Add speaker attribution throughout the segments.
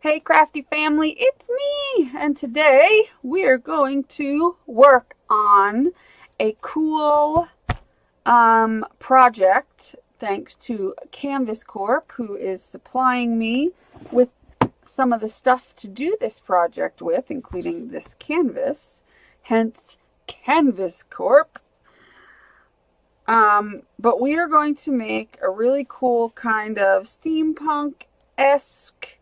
Speaker 1: Hey crafty family, it's me! And today we're going to work on a cool project thanks to Canvas Corp, who is supplying me with some of the stuff to do this project with, including this canvas, hence Canvas Corp. But we are going to make a really cool kind of steampunk-esque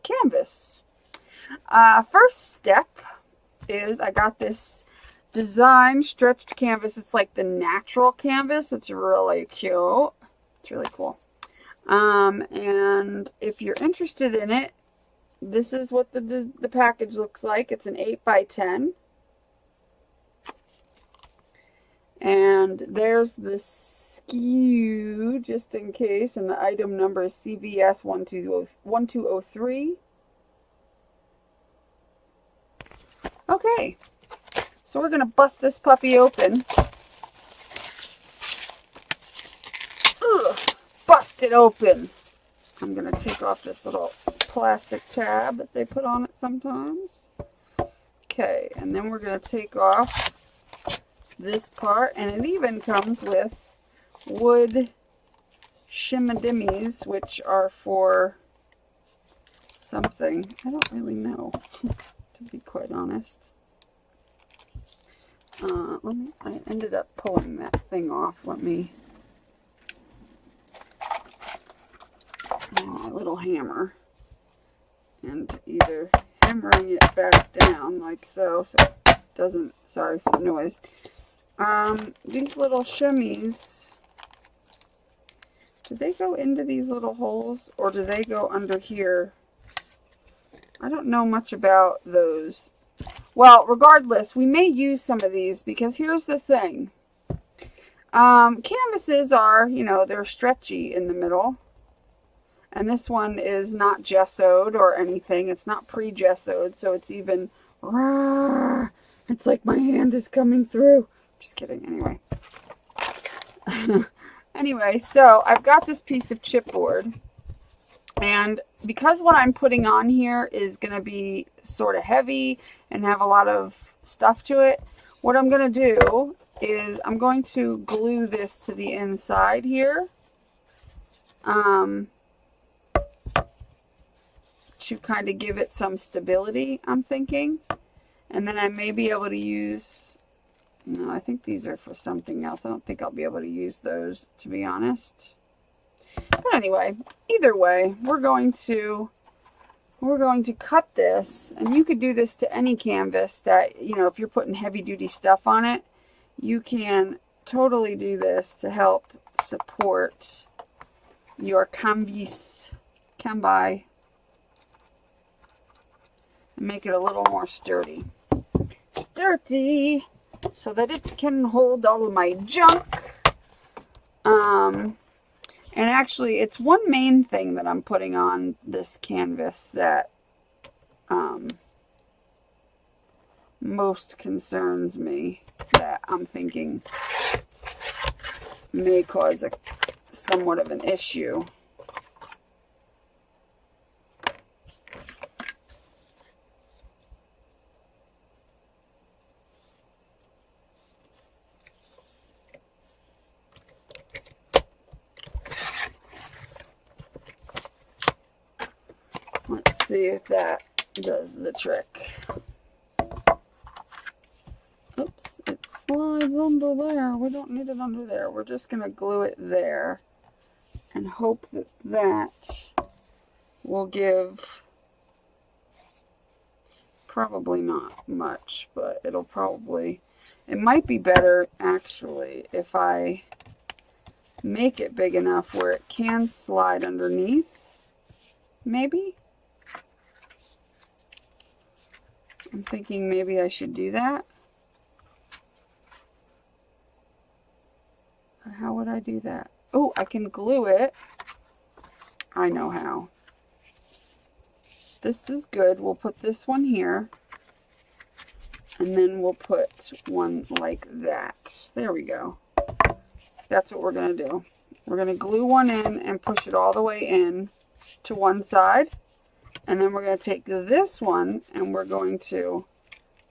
Speaker 1: canvas. First step is I got this design stretched canvas. It's like the natural canvas. It's really cute. It's really cool. And if you're interested in it, this is what the package looks like. It's an 8x10. And there's the SKU, just in case, and the item number is CVS 1203. Okay, so we're going to bust this puppy open. Ugh, bust it open. I'm going to take off this little plastic tab that they put on it sometimes. Okay, and then we're going to take off this part, and it even comes with wood shimmadimmies, which are for something. I don't really know, to be quite honest. I ended up pulling that thing off. Let me, a little hammer, and either hammering it back down like so, so it doesn't, sorry for the noise. These little shimmies, do they go into these little holes or do they go under here? I don't know much about those. Well, regardless, we may use some of these because here's the thing. Canvases are, you know, they're stretchy in the middle. And this one is not gessoed or anything. It's not pre-gessoed, so it's even, it's like my hand is coming through. Just kidding, anyway. Anyway, so I've got this piece of chipboard, and because what I'm putting on here is going to be sort of heavy and have a lot of stuff to it, what I'm going to do is I'm going to glue this to the inside here to kind of give it some stability, I'm thinking. And then I may be able to use, no, I think these are for something else. I don't think I'll be able to use those, to be honest. But anyway, either way, we're going to cut this, and you could do this to any canvas that, you know, if you're putting heavy duty stuff on it, you can totally do this to help support your canvas and make it a little more sturdy. So that it can hold all of my junk. And actually, it's one main thing that I'm putting on this canvas that most concerns me, that I'm thinking may cause somewhat of an issue. Let's see if that does the trick. Oops, it slides under there. We don't need it under there. We're just going to glue it there and hope that that will give, probably not much, but it'll probably, it might be better actually if I make it big enough where it can slide underneath, maybe. I'm thinking maybe I should do that. How would I do that? Oh, I can glue it. I know how. This is good. We'll put this one here. And then we'll put one like that. There we go. That's what we're going to do. We're going to glue one in and push it all the way in. to one side. And then we're going to take this one and we're going to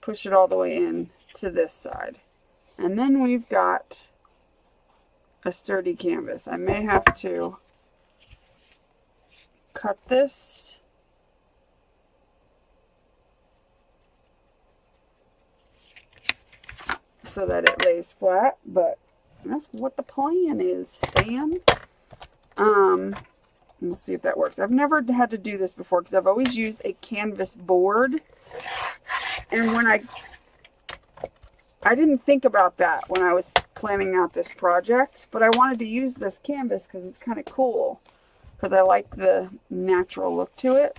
Speaker 1: push it all the way in to this side. And then we've got a sturdy canvas. I may have to cut this so that it lays flat, but that's what the plan is, Stan. We'll see if that works. I've never had to do this before because I've always used a canvas board. And when I didn't think about that when I was planning out this project, but I wanted to use this canvas because it's kind of cool. Because I like the natural look to it.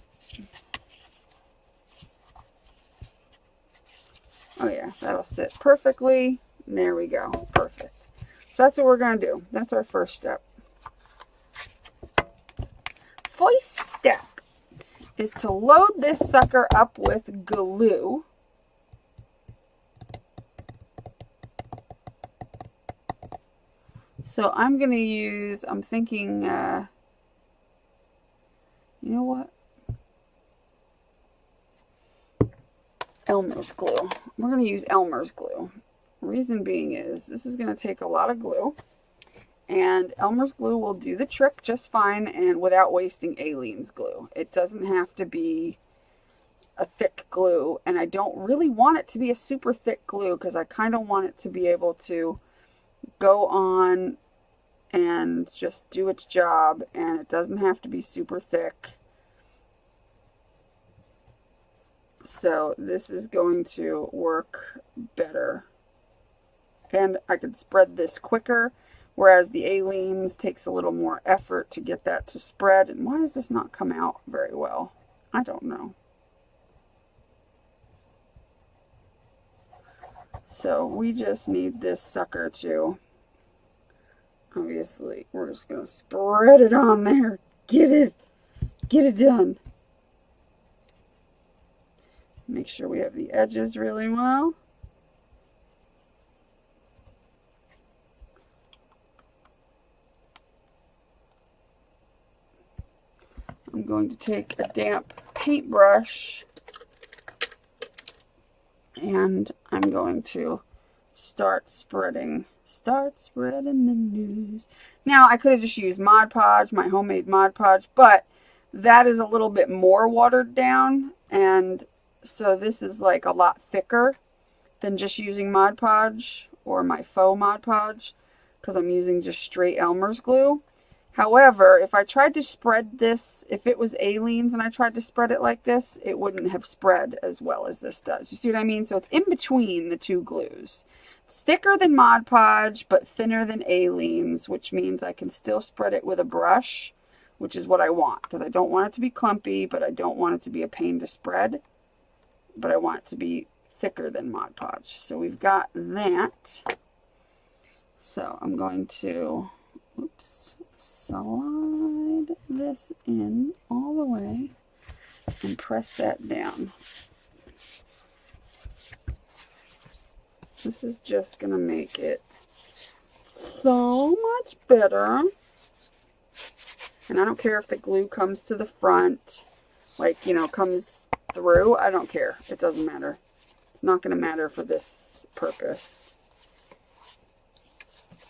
Speaker 1: Oh yeah, that'll sit perfectly. There we go. Perfect. So that's what we're going to do. That's our first step. First step is to load this sucker up with glue. So I'm going to use, I'm thinking, you know what? Elmer's glue. We're going to use Elmer's glue. Reason being is this is going to take a lot of glue. And Elmer's glue will do the trick just fine and without wasting Aleene's glue. It doesn't have to be a thick glue. And I don't really want it to be a super thick glue because I kind of want it to be able to go on and just do its job. And it doesn't have to be super thick. So this is going to work better. And I can spread this quicker. Whereas the Aleene's takes a little more effort to get that to spread. And why does this not come out very well? I don't know. So we just need this sucker to, obviously, we're just going to spread it on there. Get it done. Make sure we have the edges really well. I'm going to take a damp paintbrush and I'm going to start spreading the news. Now I could have just used Mod Podge, my homemade Mod Podge, but that is a little bit more watered down, and so this is like a lot thicker than just using Mod Podge or my faux Mod Podge because I'm using just straight Elmer's glue. However, if I tried to spread this, if it was Aleene's and I tried to spread it like this, it wouldn't have spread as well as this does. You see what I mean? So it's in between the two glues. It's thicker than Mod Podge, but thinner than Aleene's, which means I can still spread it with a brush, which is what I want. Because I don't want it to be clumpy, but I don't want it to be a pain to spread. But I want it to be thicker than Mod Podge. So we've got that. So I'm going to, oops, slide this in all the way and press that down. This is just going to make it so much better. And I don't care if the glue comes to the front, like, you know, comes through. I don't care. It doesn't matter. It's not going to matter for this purpose.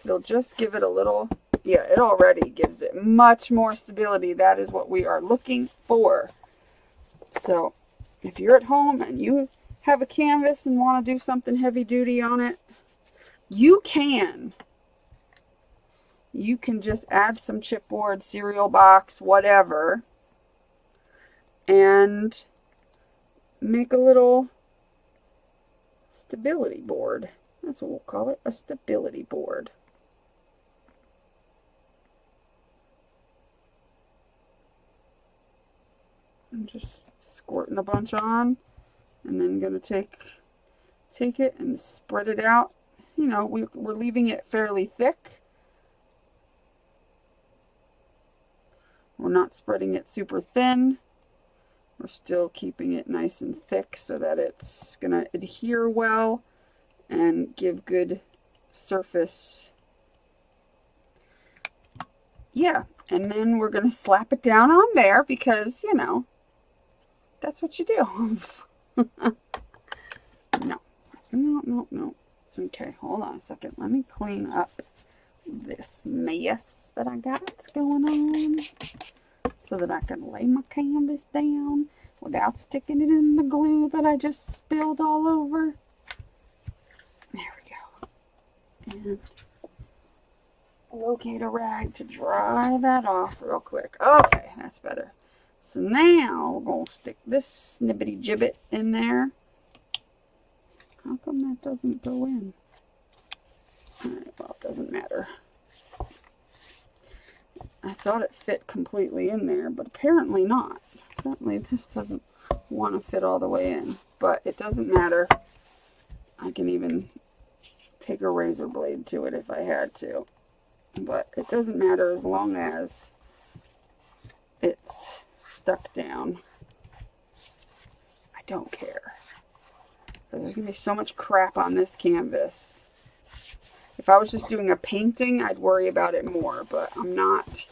Speaker 1: It'll just give it a little, yeah, it already gives it much more stability. That is what we are looking for. So if you're at home and you have a canvas and want to do something heavy duty on it, you can. You can just add some chipboard, cereal box, whatever, and make a little stability board. That's what we'll call it, a stability board. I'm just squirting a bunch on, and then going to take it and spread it out. You know, we're leaving it fairly thick. We're not spreading it super thin. We're still keeping it nice and thick so that it's going to adhere well and give good surface. Yeah, And then we're going to slap it down on there because, you know, that's what you do. No. Okay, hold on a second. Let me clean up this mess that I got going on so that I can lay my canvas down without sticking it in the glue that I just spilled all over. There we go. And locate a rag to dry that off real quick. Okay, that's better. So now we're going to stick this snippety gibbet in there. How come that doesn't go in? Alright, well, it doesn't matter. I thought it fit completely in there, but apparently not. Apparently this doesn't want to fit all the way in. But it doesn't matter. I can even take a razor blade to it if I had to. But it doesn't matter as long as it's stuck down. I don't care. Because there's going to be so much crap on this canvas. If I was just doing a painting, I'd worry about it more. But I'm not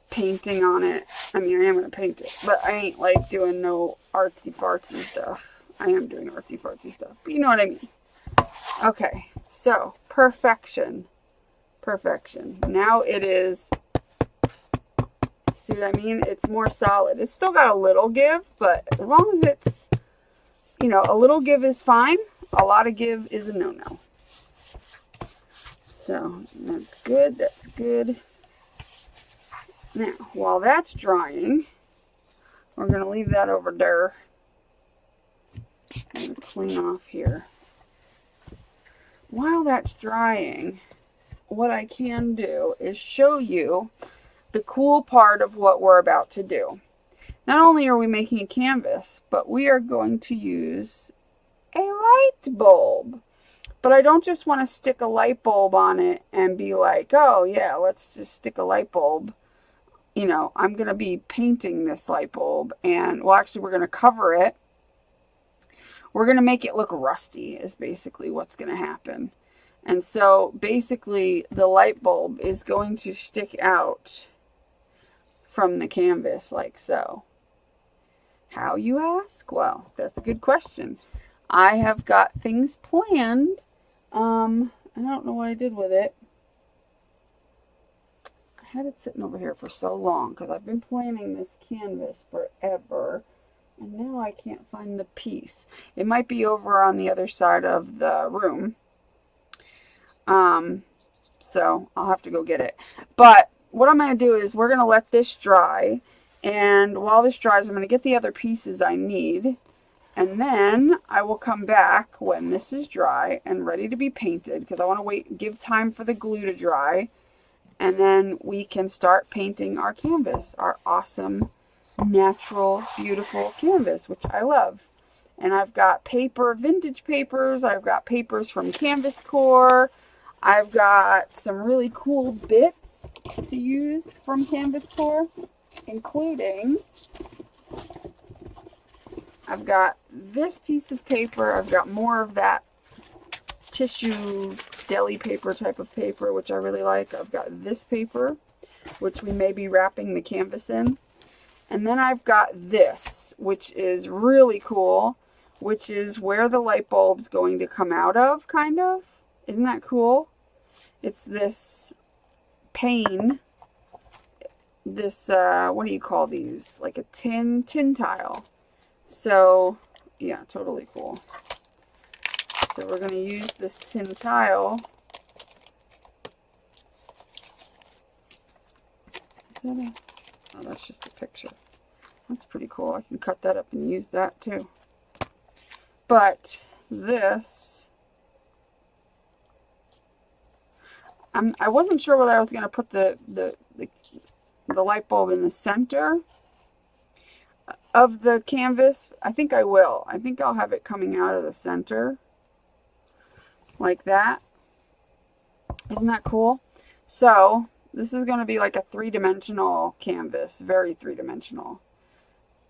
Speaker 1: painting on it. I mean, I am going to paint it. But I ain't like doing no artsy-fartsy stuff. I am doing artsy-fartsy stuff. But you know what I mean. Okay. So, perfection. Perfection. Now it is, see what I mean? It's more solid. It's still got a little give, but as long as it's, you know, a little give is fine. A lot of give is a no-no. So that's good. That's good. Now, while that's drying, we're going to leave that over there. I'm going to clean off here. While that's drying, what I can do is show you the cool part of what we're about to do. Not only are we making a canvas, but we are going to use a light bulb. But I don't just want to stick a light bulb on it and be like, oh yeah, let's just stick a light bulb. You know, I'm going to be painting this light bulb, and well, actually we're going to cover it. We're going to make it look rusty is basically what's going to happen. And so basically the light bulb is going to stick out from the canvas like so. How, you ask? Well, that's a good question. I have got things planned. I don't know what I did with it. I had it sitting over here for so long because I've been planning this canvas forever. And now I can't find the piece. It might be over on the other side of the room. So I'll have to go get it. But what I'm going to do is we're going to let this dry. And while this dries, I'm going to get the other pieces I need. And then I will come back when this is dry and ready to be painted. Because I want to give time for the glue to dry. And then we can start painting our canvas. Our awesome, natural, beautiful canvas, which I love. And I've got paper, vintage papers. I've got papers from Canvas Corp. I've got some really cool bits to use from Canvas Corp, including I've got this piece of paper. I've got more of that tissue deli paper type of paper, which I really like. I've got this paper, which we may be wrapping the canvas in. And then I've got this, which is really cool, which is where the light bulb's going to come out of, kind of. Isn't that cool? It's this pane, this, what do you call these? Like a tin tile. So, yeah, totally cool. So we're going to use this tin tile. Oh, that's just a picture. That's pretty cool. I can cut that up and use that too. But this, I wasn't sure whether I was going to put the light bulb in the center of the canvas. I think I will. I think I'll have it coming out of the center like that. Isn't that cool? So this is going to be like a three-dimensional canvas, very three-dimensional.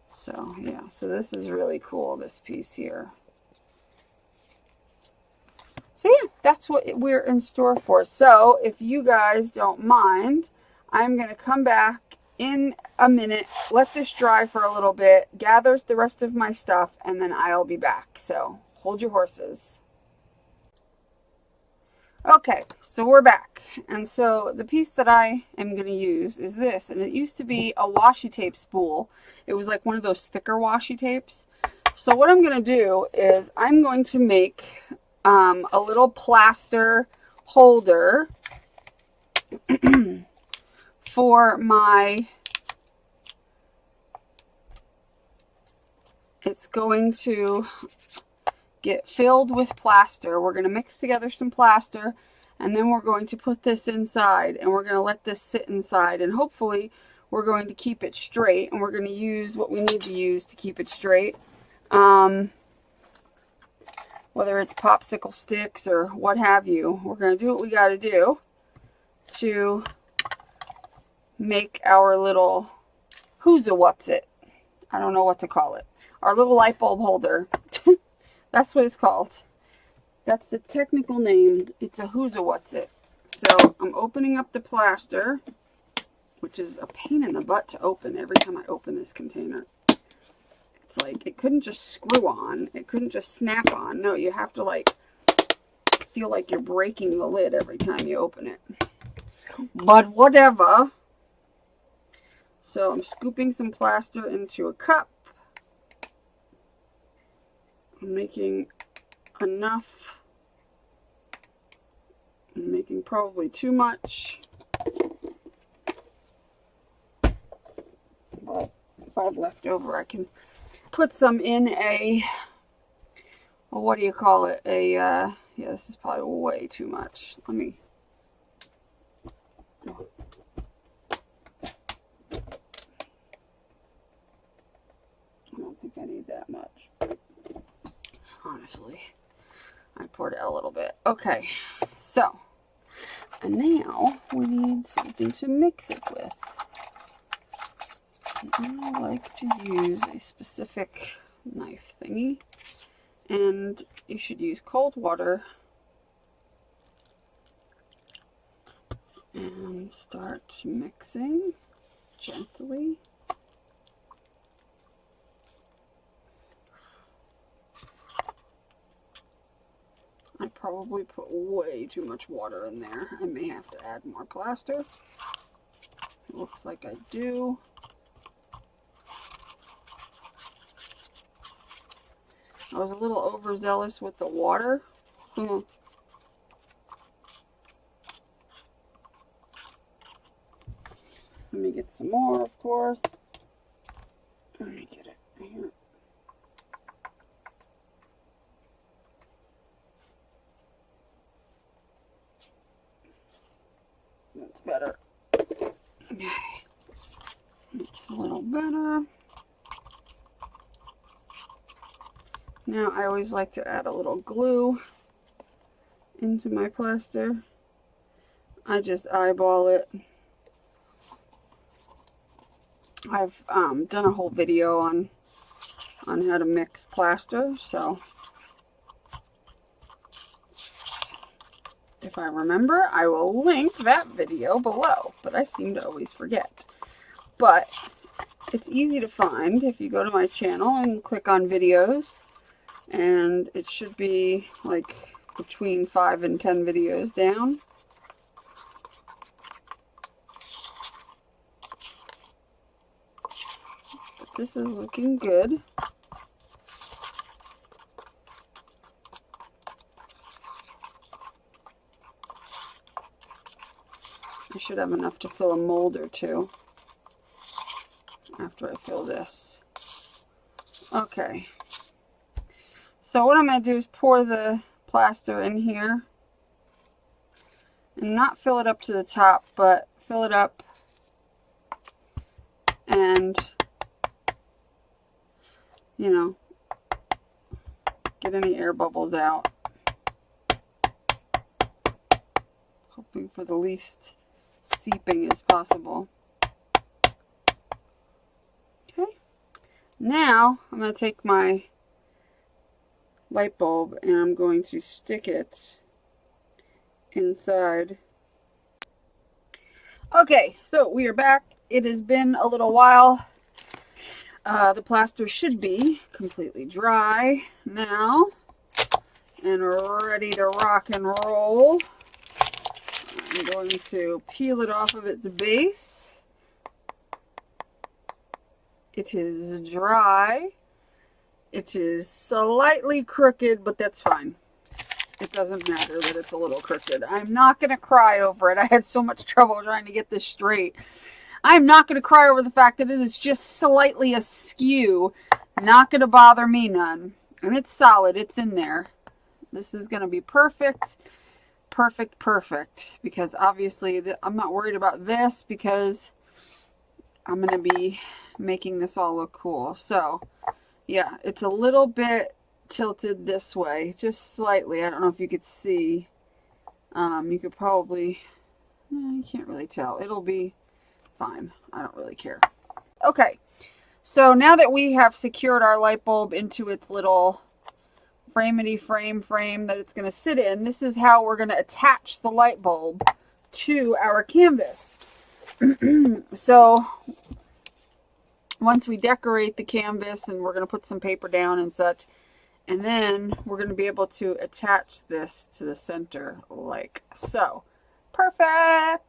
Speaker 1: So yeah, so this is really cool, this piece here. So yeah, that's what we're in store for. So if you guys don't mind, I'm going to come back in a minute, let this dry for a little bit, gather the rest of my stuff, and then I'll be back. So hold your horses. Okay, so we're back. And so the piece that I am going to use is this. And it used to be a washi tape spool. It was like one of those thicker washi tapes. So what I'm going to do is I'm going to make a little plaster holder for my, it's going to get filled with plaster. We're going to mix together some plaster, and then we're going to put this inside, and we're going to let this sit inside, and hopefully we're going to keep it straight, and we're going to use what we need to use to keep it straight. Whether it's popsicle sticks or what have you, we're going to do what we got to do to make our little what's-it. I don't know what to call it. Our little light bulb holder. That's what it's called. That's the technical name. It's a what's-it. So I'm opening up the plaster, which is a pain in the butt to open every time I open this container. It's like it couldn't just screw on. It couldn't just snap on. No, you have to like feel like you're breaking the lid every time you open it. But whatever. So I'm scooping some plaster into a cup. I'm making enough. I'm making probably too much. But if I have left over, I can put some in a, well, what do you call it? Yeah, this is probably way too much. Let me. I don't think I need that much. Honestly, I poured out a little bit. Okay, so, and now we need something to mix it with. And I like to use a specific knife thingy, and you should use cold water and start mixing gently. I probably put way too much water in there. I may have to add more plaster. It looks like I do. I was a little overzealous with the water. Let me get some more, of course. Let me get it here. That's better. Okay. That's a little better. Now I always like to add a little glue into my plaster. I just eyeball it. I've done a whole video on how to mix plaster, so if I remember, I will link that video below, but I seem to always forget. But it's easy to find if you go to my channel and click on videos, and it should be like between 5 and 10 videos down. But this is looking good. I should have enough to fill a mold or two after I fill this. Okay. So what I'm going to do is pour the plaster in here. And not fill it up to the top, but fill it up and, you know, get any air bubbles out. Hoping for the least seeping as possible. Okay. Now I'm going to take my light bulb and I'm going to stick it inside. Okay, so we are back. It has been a little while. The plaster should be completely dry now and ready to rock and roll. I'm going to peel it off of its base. It is dry. It is slightly crooked, but that's fine. It doesn't matter that it's a little crooked. I'm not going to cry over it. I had so much trouble trying to get this straight. I'm not going to cry over the fact that it is just slightly askew. Not going to bother me none. And it's solid. It's in there. This is going to be perfect. Perfect, perfect. Because obviously I'm not worried about this because I'm going to be making this all look cool. So, yeah, it's a little bit tilted this way, just slightly. I don't know if you could see. You could probably, you can't really tell. It'll be fine. I don't really care. Okay, so now that we have secured our light bulb into its little framity frame that it's going to sit in, this is how we're going to attach the light bulb to our canvas. So once we decorate the canvas, and we're going to put some paper down and such, and then we're going to be able to attach this to the center like so. Perfect!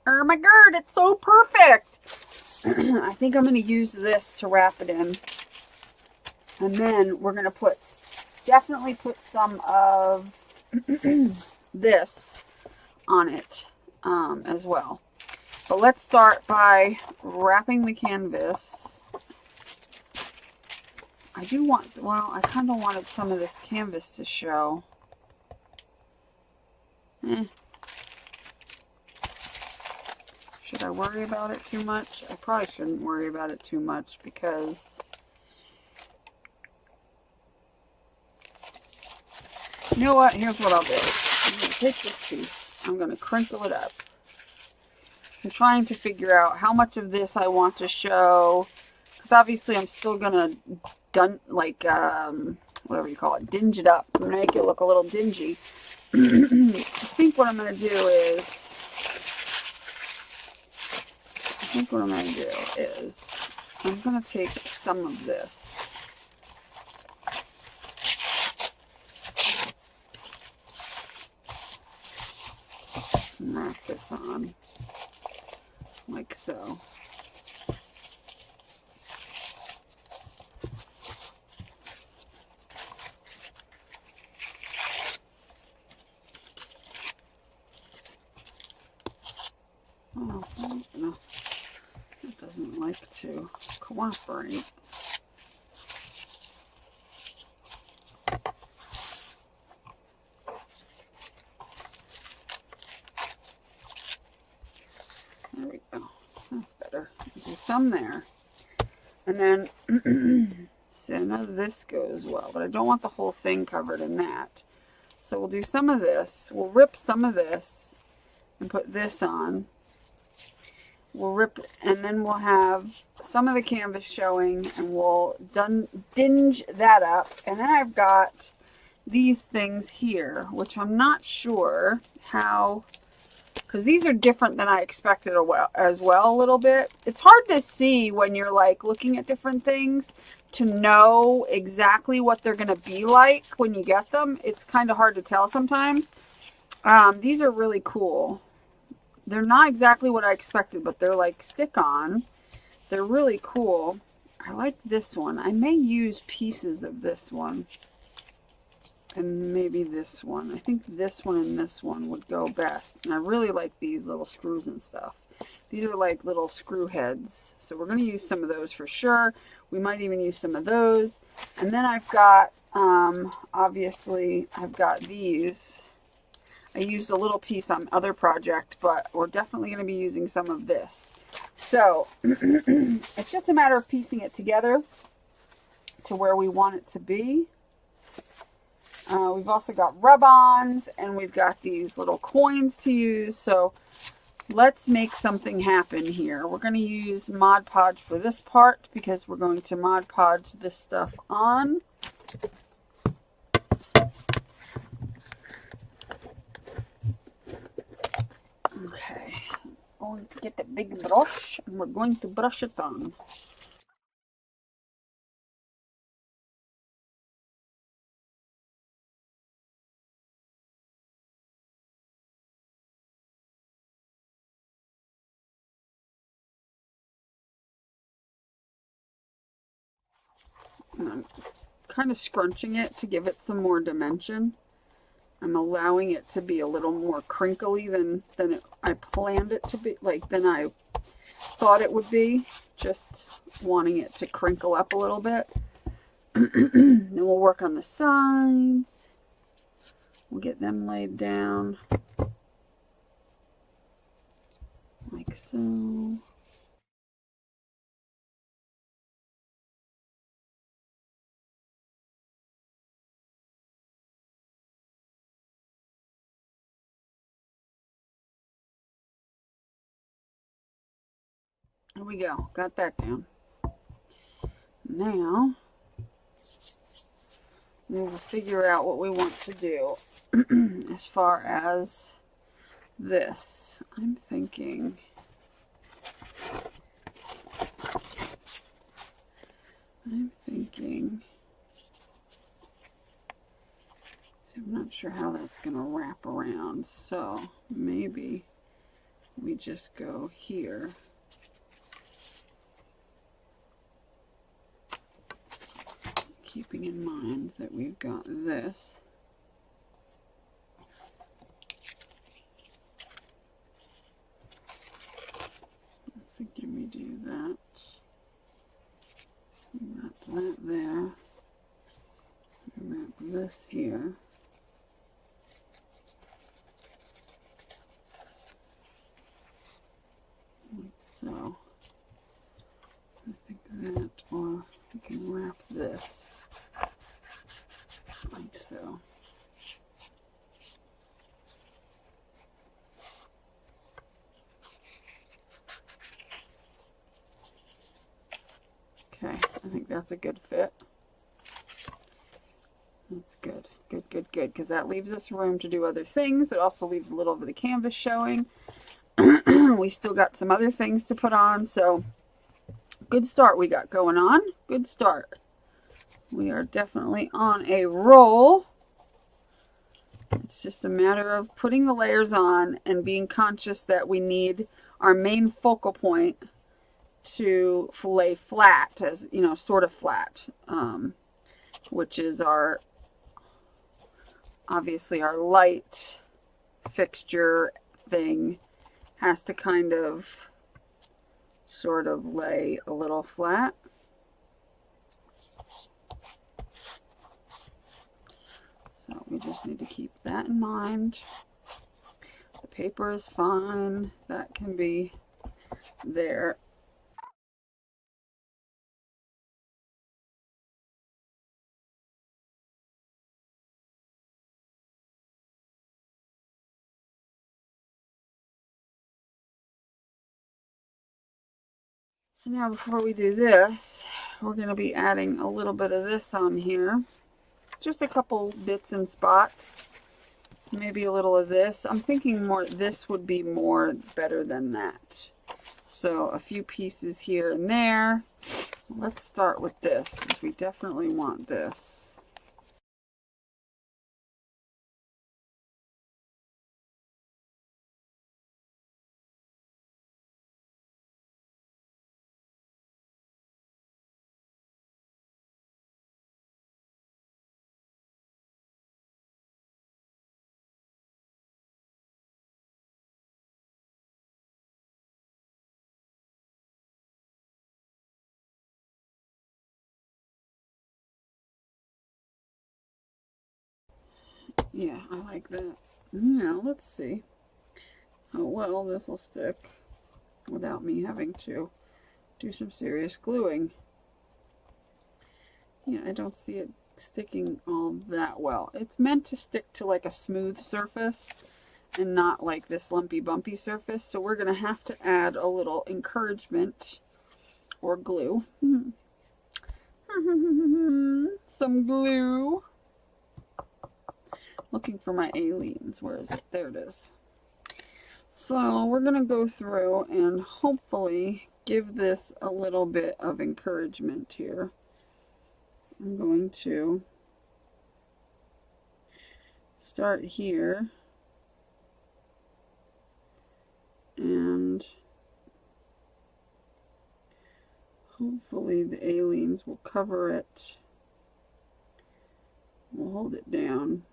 Speaker 1: Oh my god, it's so perfect! I think I'm going to use this to wrap it in. And then we're going to definitely put some of this on it as well. But let's start by wrapping the canvas. I do want, well, I kind of wanted some of this canvas to show. Should I worry about it too much? I probably shouldn't worry about it too much because you know what? Here's what I'll do. I'm going to take this piece. I'm going to crinkle it up. I'm trying to figure out how much of this I want to show. Because obviously I'm still going to whatever you call it, dinge it up, make it look a little dingy. I think what I'm going to do is, I'm going to take some of this. And wrap this on, like so. Oh, no, it doesn't like to cooperate. There we go. That's better. Do some there. And then, so none of this goes well, but I don't want the whole thing covered in that. So we'll do some of this. We'll rip some of this and put this on. We'll rip, and then we'll have some of the canvas showing, and we'll dinge that up. And then I've got these things here, which I'm not sure how, because these are different than I expected as well a little bit. It's hard to see when you're like looking at different things to know exactly what they're going to be like when you get them. It's kind of hard to tell sometimes. These are really cool. They're not exactly what I expected, but they're like stick-on. They're really cool. I like this one. I may use pieces of this one. And maybe this one. I think this one and this one would go best. And I really like these little screws and stuff. These are like little screw heads. So we're going to use some of those for sure. We might even use some of those. And then I've got, obviously, I've got these. I used a little piece on other project, but we're definitely going to be using some of this. So it's just a matter of piecing it together to where we want it to be. We've also got rub-ons, and we've got these little coins to use. So let's make something happen here. We're going to use Mod Podge for this part because we're going to Mod Podge this stuff on. Okay, going to get the big brush and we're going to brush it on. And I'm kind of scrunching it to give it some more dimension. I'm allowing it to be a little more crinkly than I planned it to be, like than I thought it would be. Just wanting it to crinkle up a little bit. Then we'll work on the sides. We'll get them laid down. Like so. There we go. Got that down. Now, we'll figure out what we want to do as far as this. I'm thinking... So I'm not sure how that's going to wrap around. So maybe we just go here. Keeping in mind that we've got this. I'm thinking we do that. Wrap that there. Wrap this here. Like so. I think that, or we can wrap this. Like so. Okay, I think that's a good fit. That's good. Good, because that leaves us room to do other things. It also leaves a little of the canvas showing. We still got some other things to put on, so good start we got going on. Good start. We are definitely on a roll. It's just a matter of putting the layers on and being conscious that we need our main focal point to lay flat, as you know, sort of flat, which is our, obviously our light fixture thing has to kind of sort of lay a little flat. So we just need to keep that in mind. The paper is fine. That can be there. So now before we do this, we're going to be adding a little bit of this on here. Just a couple bits and spots. Maybe a little of this. I'm thinking more this would be more better than that. So a few pieces here and there. Let's start with this, since we definitely want this. Yeah, I like that. Now, let's see how well this will stick without me having to do some serious gluing. Yeah, I don't see it sticking all that well. It's meant to stick to like a smooth surface and not like this lumpy bumpy surface, so we're going to have to add a little encouragement or glue. Some glue. Looking for my Aleene's. Where is it? There it is. So we're going to go through and hopefully give this a little bit of encouragement here. I'm going to start here and hopefully the aliens will cover it. We'll hold it down.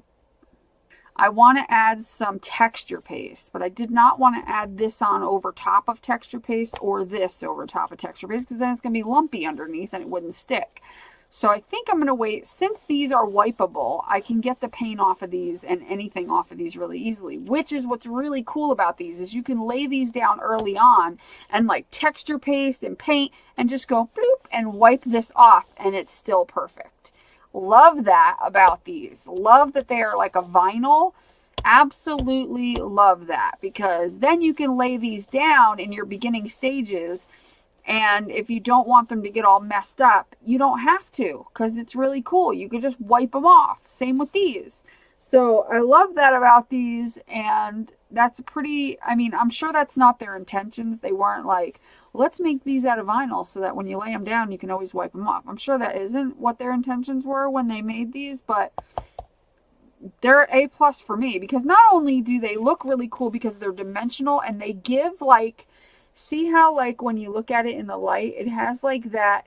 Speaker 1: I want to add some texture paste, but I did not want to add this on over top of texture paste or this over top of texture paste, because then it's going to be lumpy underneath and it wouldn't stick. So I think I'm going to wait. Since these are wipeable, I can get the paint off of these and anything off of these really easily, which is what's really cool about these, is you can lay these down early on and like texture paste and paint and just go bloop and wipe this off and it's still perfect. Love that about these. Love that they are like a vinyl. Absolutely love that, because then you can lay these down in your beginning stages, and if you don't want them to get all messed up, you don't have to, because it's really cool. You could just wipe them off. Same with these. So I love that about these, and that's pretty, I mean, I'm sure that's not their intentions. They weren't like, let's make these out of vinyl so that when you lay them down, you can always wipe them off. I'm sure that isn't what their intentions were when they made these, but they're A+ for me, because not only do they look really cool because they're dimensional and they give like, see how like when you look at it in the light, it has like that.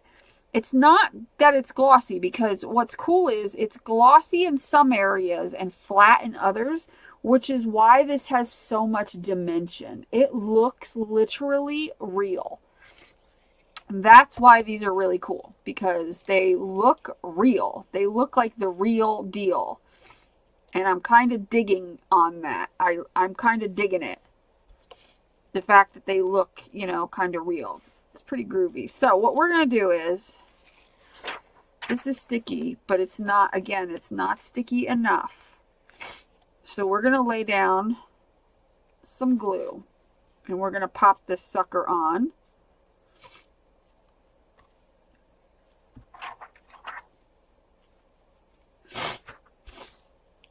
Speaker 1: It's not that it's glossy, because what's cool is it's glossy in some areas and flat in others, which is why this has so much dimension. It looks literally real. And that's why these are really cool, because they look real. They look like the real deal. And I'm kind of digging on that. I'm kind of digging it. The fact that they look, you know, kind of real. It's pretty groovy. So what we're going to do is, this is sticky, but it's not, again, it's not sticky enough. So we're going to lay down some glue and we're going to pop this sucker on.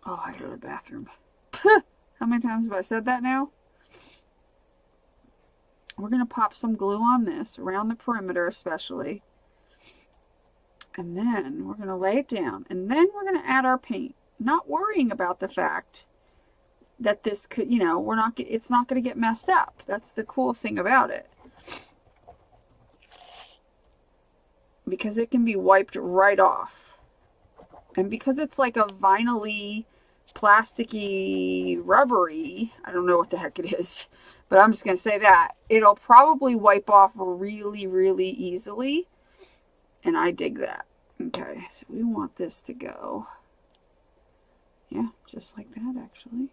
Speaker 1: Oh, I go to the bathroom. How many times have I said that now? We're going to pop some glue on this, around the perimeter especially. And then we're going to lay it down. And then we're going to add our paint. Not worrying about the fact that this could, you know, it's not going to get messed up. That's the cool thing about it. Because it can be wiped right off. And because it's like a vinyl-y, plasticky, rubbery, I don't know what the heck it is, but I'm just going to say that, it'll probably wipe off really, really easily. And I dig that. Okay, so we want this to go. Yeah, just like that, actually.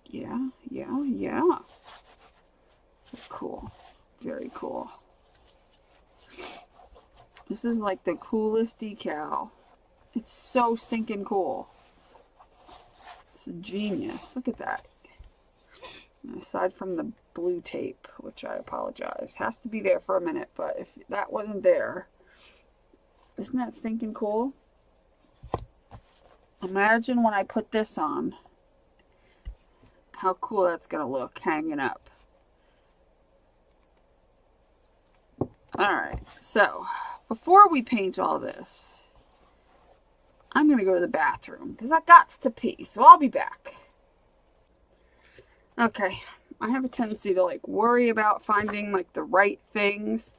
Speaker 1: Yeah. So cool. Very cool. This is like the coolest decal. It's so stinking cool. It's a genius. Look at that. Aside from the blue tape, which I apologize, has to be there for a minute, but if that wasn't there, isn't that stinking cool? Imagine when I put this on, how cool that's gonna look hanging up. Alright, so before we paint all this, I'm gonna go to the bathroom because I got to pee, so I'll be back. Okay, I have a tendency to like worry about finding like the right things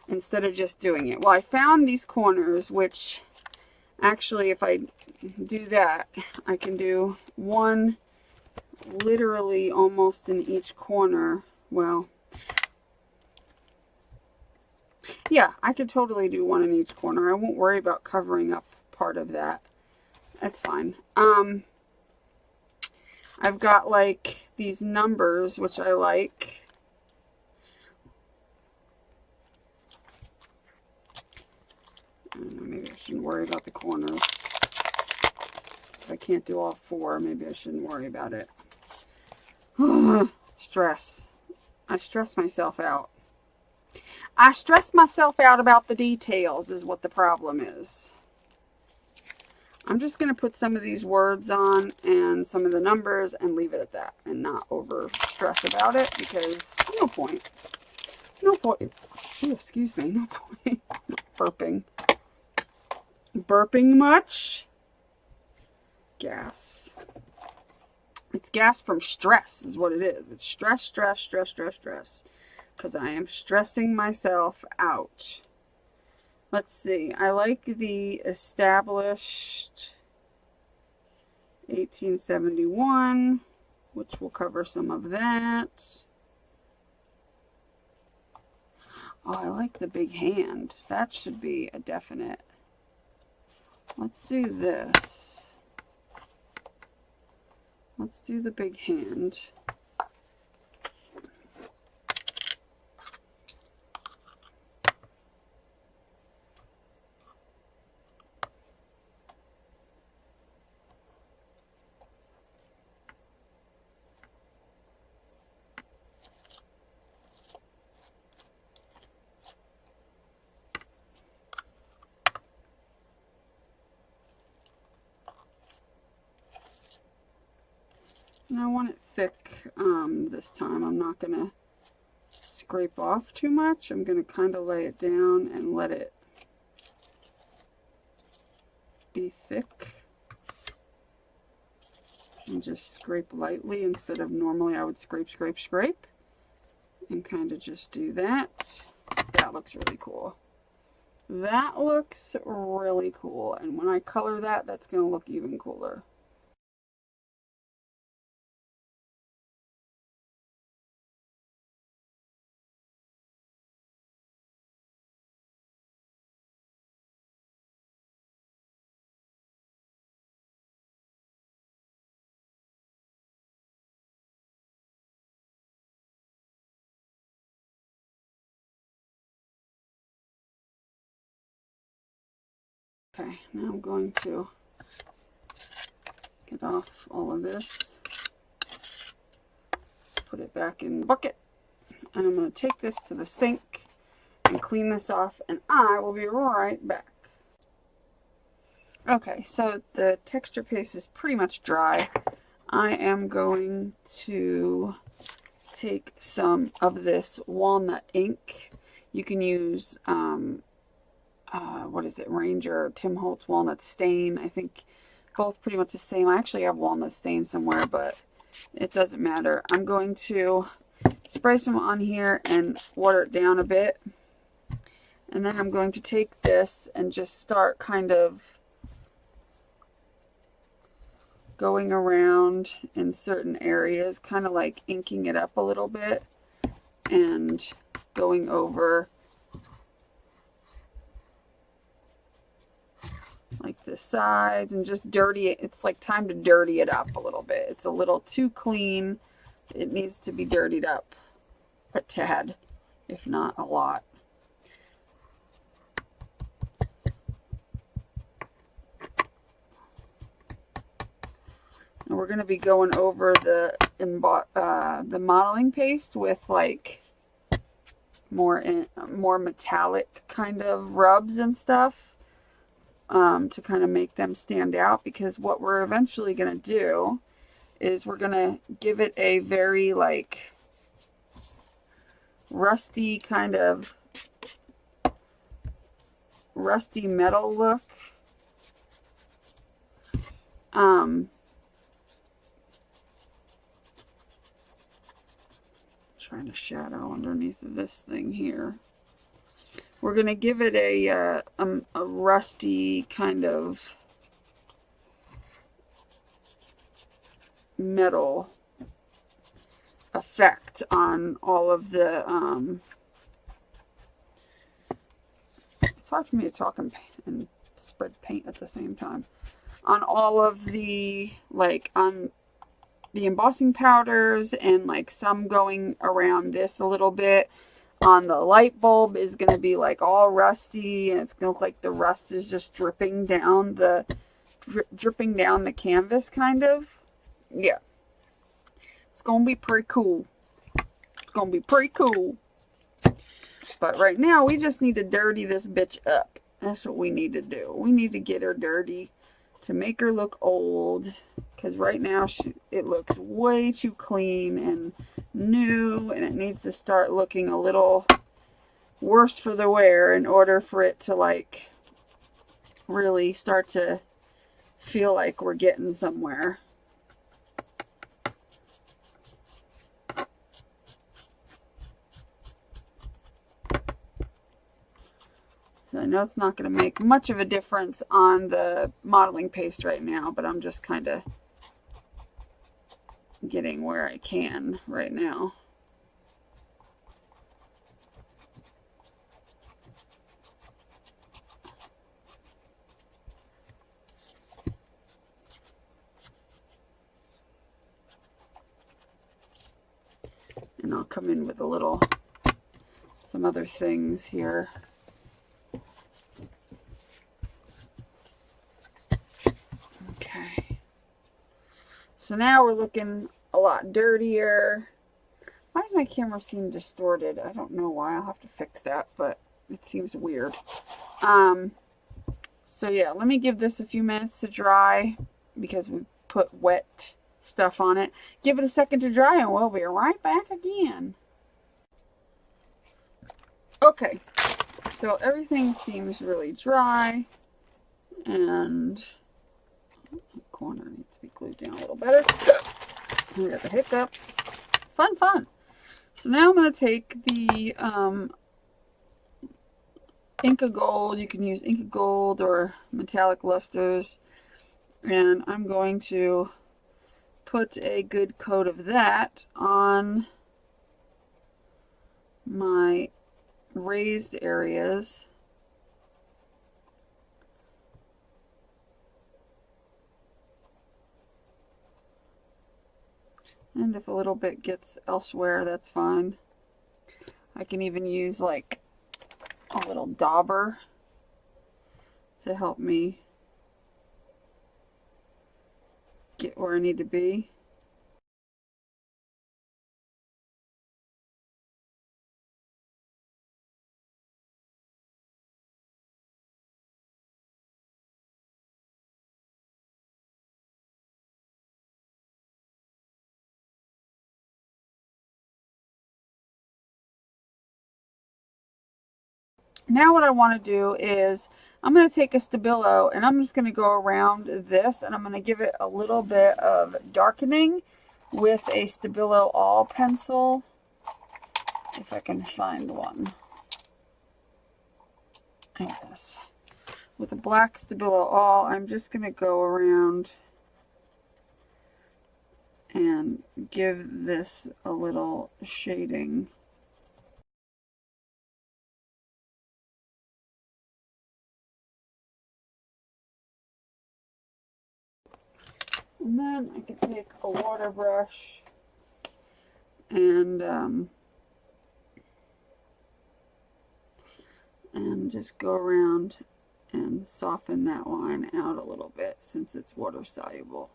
Speaker 1: instead of just doing it. Well, I found these corners, which actually if I do that, I can do one literally almost in each corner. Well, yeah, I could totally do one in each corner. I won't worry about covering up part of that. That's fine. I've got like these numbers, which I like. I don't know, maybe I shouldn't worry about the corners. If I can't do all four, maybe I shouldn't worry about it. Stress. I stress myself out. I stress myself out about the details is what the problem is. I'm just going to put some of these words on and some of the numbers and leave it at that and not over stress about it, because no point. No point. Ooh, excuse me. No point. Not burping. Burping much? Gas. It's gas from stress is what it is. It's stress, stress, stress, stress, stress. Because I am stressing myself out. Let's see. I like the established 1871, which will cover some of that. Oh, I like the big hand. That should be a definite. Let's do this. Let's do the big hand. And I want it thick this time. I'm not going to scrape off too much. I'm going to kind of lay it down and let it be thick. And just scrape lightly instead of normally I would scrape, scrape, scrape. And kind of just do that. That looks really cool. That looks really cool. And when I color that, that's going to look even cooler. Okay, now I'm going to get off all of this, put it back in the bucket, and I'm going to take this to the sink and clean this off, and I will be right back. Okay, so the texture paste is pretty much dry. I am going to take some of this walnut ink. You can use what is it, Ranger or Tim Holtz walnut stain. I think both pretty much the same. I actually have walnut stain somewhere, but it doesn't matter. I'm going to spray some on here and water it down a bit, and then I'm going to take this and just start kind of going around in certain areas, kind of like inking it up a little bit and going over like the sides and just dirty it. It's like time to dirty it up a little bit. It's a little too clean. It needs to be dirtied up a tad, if not a lot. And we're going to be going over the modeling paste with like more metallic kind of rubs and stuff. To kind of make them stand out, because what we're eventually going to do is we're going to give it a very like rusty kind of rusty metal look. Trying to shadow underneath of this thing here. We're going to give it a rusty kind of metal effect on all of the, it's hard for me to talk and spread paint at the same time. On all of the, like, on the embossing powders, and like some going around this a little bit. On the light bulb is going to be like all rusty, and it's going to look like the rust is just dripping down the canvas kind of. Yeah. It's going to be pretty cool. It's going to be pretty cool. But right now we just need to dirty this bitch up. That's what we need to do. We need to get her dirty to make her look old, because right now it looks way too clean and new, and it needs to start looking a little worse for the wear in order for it to like really start to feel like we're getting somewhere. So I know it's not going to make much of a difference on the modeling paste right now, but I'm just kind of getting where I can right now. And I'll come in with some other things here. Okay. So now we're looking a lot dirtier. Why does my camera seem distorted? I don't know why. I'll have to fix that, but it seems weird. So yeah, let me give this a few minutes to dry because we put wet stuff on it. Give it a second to dry and we'll be right back again. Okay, so everything seems really dry, and the corner needs to be glued down a little better. We got the hiccups. Fun. So now I'm going to take the Inca Gold. You can use Inca Gold or metallic lusters, and I'm going to put a good coat of that on my raised areas. And if a little bit gets elsewhere, that's fine. I can even use like a little dauber to help me get where I need to be. Now what I want to do is I'm going to take a Stabilo and I'm just going to go around this and I'm going to give it a little bit of darkening with a Stabilo All pencil, if I can find one. Yes. With a black Stabilo All, I'm just going to go around and give this a little shading. And then I can take a water brush and just go around and soften that line out a little bit since it's water soluble.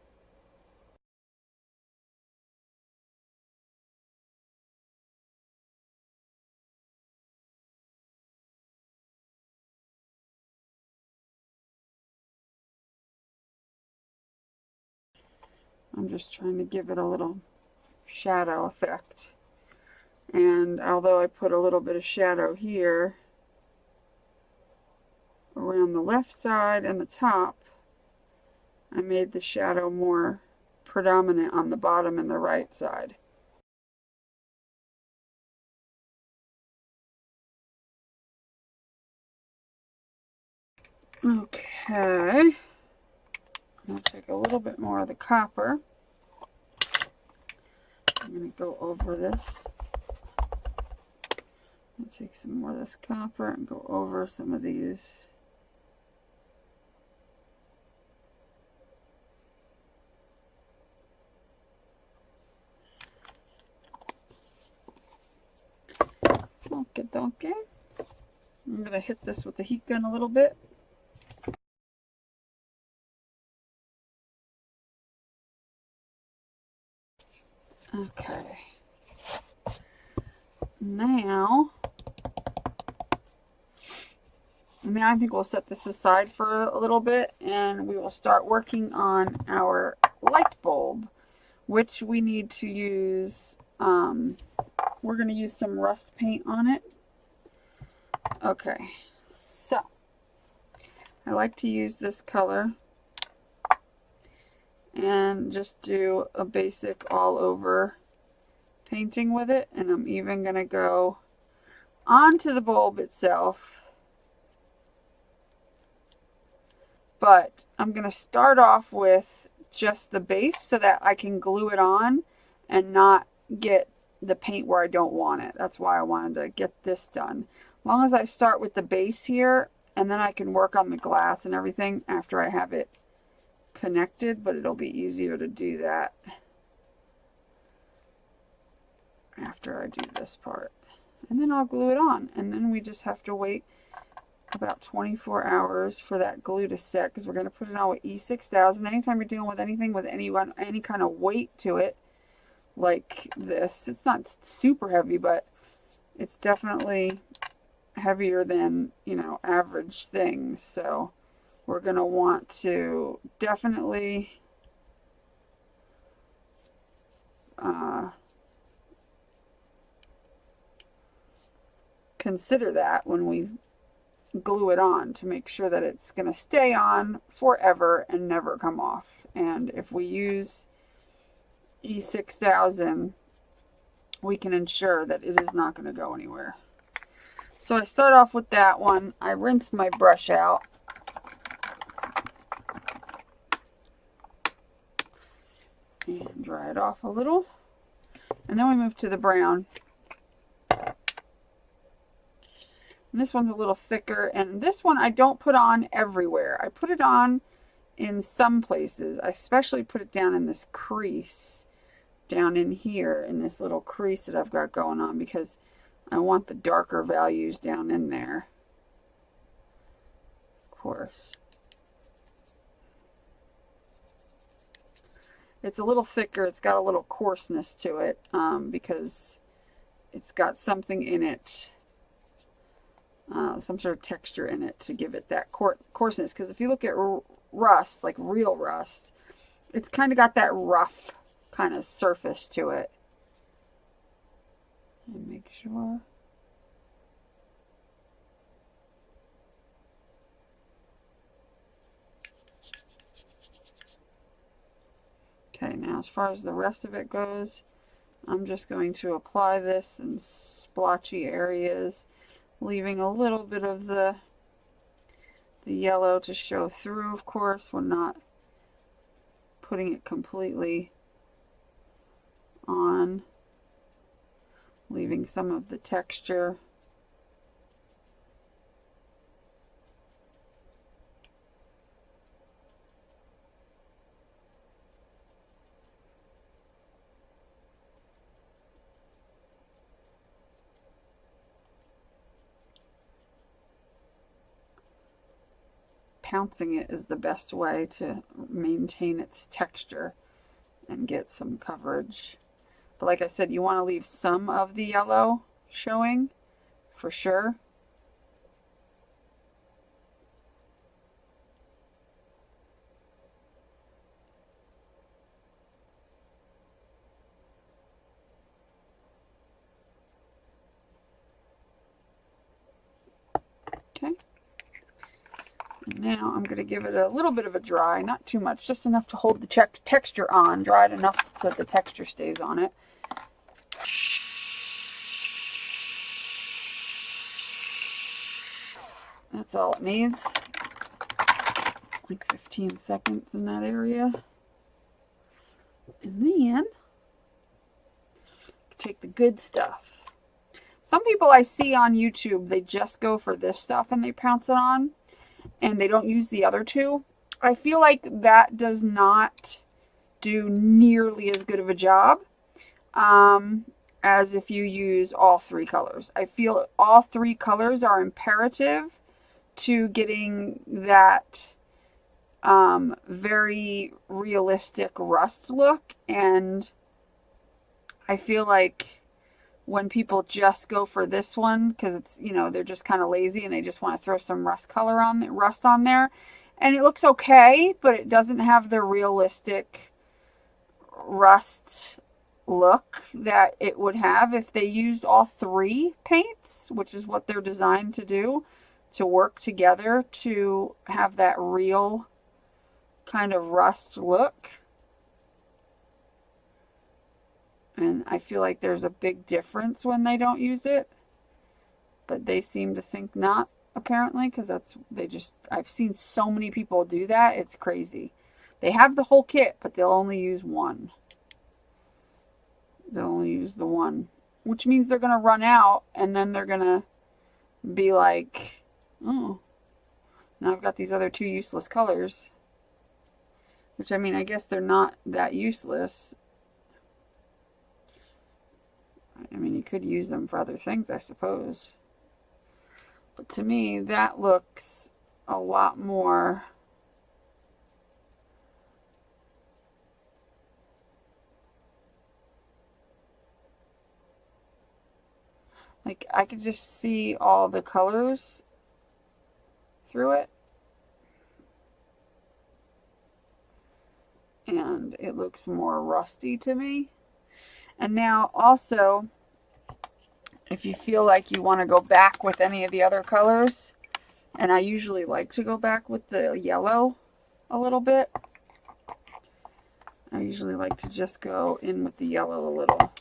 Speaker 1: I'm just trying to give it a little shadow effect. And although I put a little bit of shadow here around the left side and the top, I made the shadow more predominant on the bottom and the right side. Okay. I'm going to take a little bit more of the copper. I'm going to go over this. I'll take some more of this copper and go over some of these. Okay. I'm going to hit this with the heat gun a little bit. Okay. Now And now I think we'll set this aside for a little bit and we will start working on our light bulb, which we need to use, we're going to use some rust paint on it. Okay, so I like to use this color and just do a basic all over painting with it, and I'm even going to go onto the bulb itself. But I'm going to start off with just the base so that I can glue it on and not get the paint where I don't want it. That's why I wanted to get this done. As long as I start with the base here, and then I can work on the glass and everything after I have it connected, but it'll be easier to do that after I do this part. And then I'll glue it on, and then we just have to wait about 24 hours for that glue to set, because we're going to put it on with E6000. Anytime you're dealing with anything with any kind of weight to it like this, it's not super heavy, but it's definitely heavier than, you know, average things. So we're going to want to definitely consider that when we glue it on, to make sure that it's going to stay on forever and never come off. And if we use E6000, we can ensure that it is not going to go anywhere. So I start off with that one. I rinse my brush out. And dry it off a little. And then we move to the brown. And this one's a little thicker, and this one I don't put on everywhere. I put it on in some places. I especially put it down in this crease, down in here, in this little crease that I've got going on, because I want the darker values down in there, of course. It's a little thicker. It's got a little coarseness to it, because it's got something in it. Some sort of texture in it to give it that coarseness. Because if you look at rust, like real rust, it's kind of got that rough kind of surface to it. And make sure. Okay, now as far as the rest of it goes, I'm just going to apply this in splotchy areas, leaving a little bit of the yellow to show through. Of course, we're not putting it completely on, leaving some of the texture. Pouncing it is the best way to maintain its texture and get some coverage. But like I said, you want to leave some of the yellow showing for sure. Okay. And now I'm going to give it a little bit of a dry, not too much, just enough to hold the texture on, dry it enough so that the texture stays on it. That's all it needs. Like 15 seconds in that area. And then take the good stuff. Some people I see on YouTube, they just go for this stuff and they pounce it on, and they don't use the other two. I feel like that does not do nearly as good of a job as if you use all three colors. I feel all three colors are imperative to getting that very realistic rust look, and I feel like when people just go for this one because it's, you know, they're just kind of lazy and they just want to throw some rust on there. And it looks okay, but it doesn't have the realistic rust look that it would have if they used all three paints, which is what they're designed to do, to work together to have that real kind of rust look. And I feel like there's a big difference when they don't use it, but they seem to think not, apparently, because I've seen so many people do that. It's crazy. They have the whole kit, but they'll only use one. They'll only use the one, which means they're going to run out, and then they're going to be like, oh, now I've got these other two useless colors. Which, I mean, I guess they're not that useless. I mean, you could use them for other things, I suppose. But to me, that looks a lot more like I could just see all the colors through it. And it looks more rusty to me. And now also, if you feel like you want to go back with any of the other colors, and I usually like to go back with the yellow a little bit. I usually like to just go in with the yellow a little.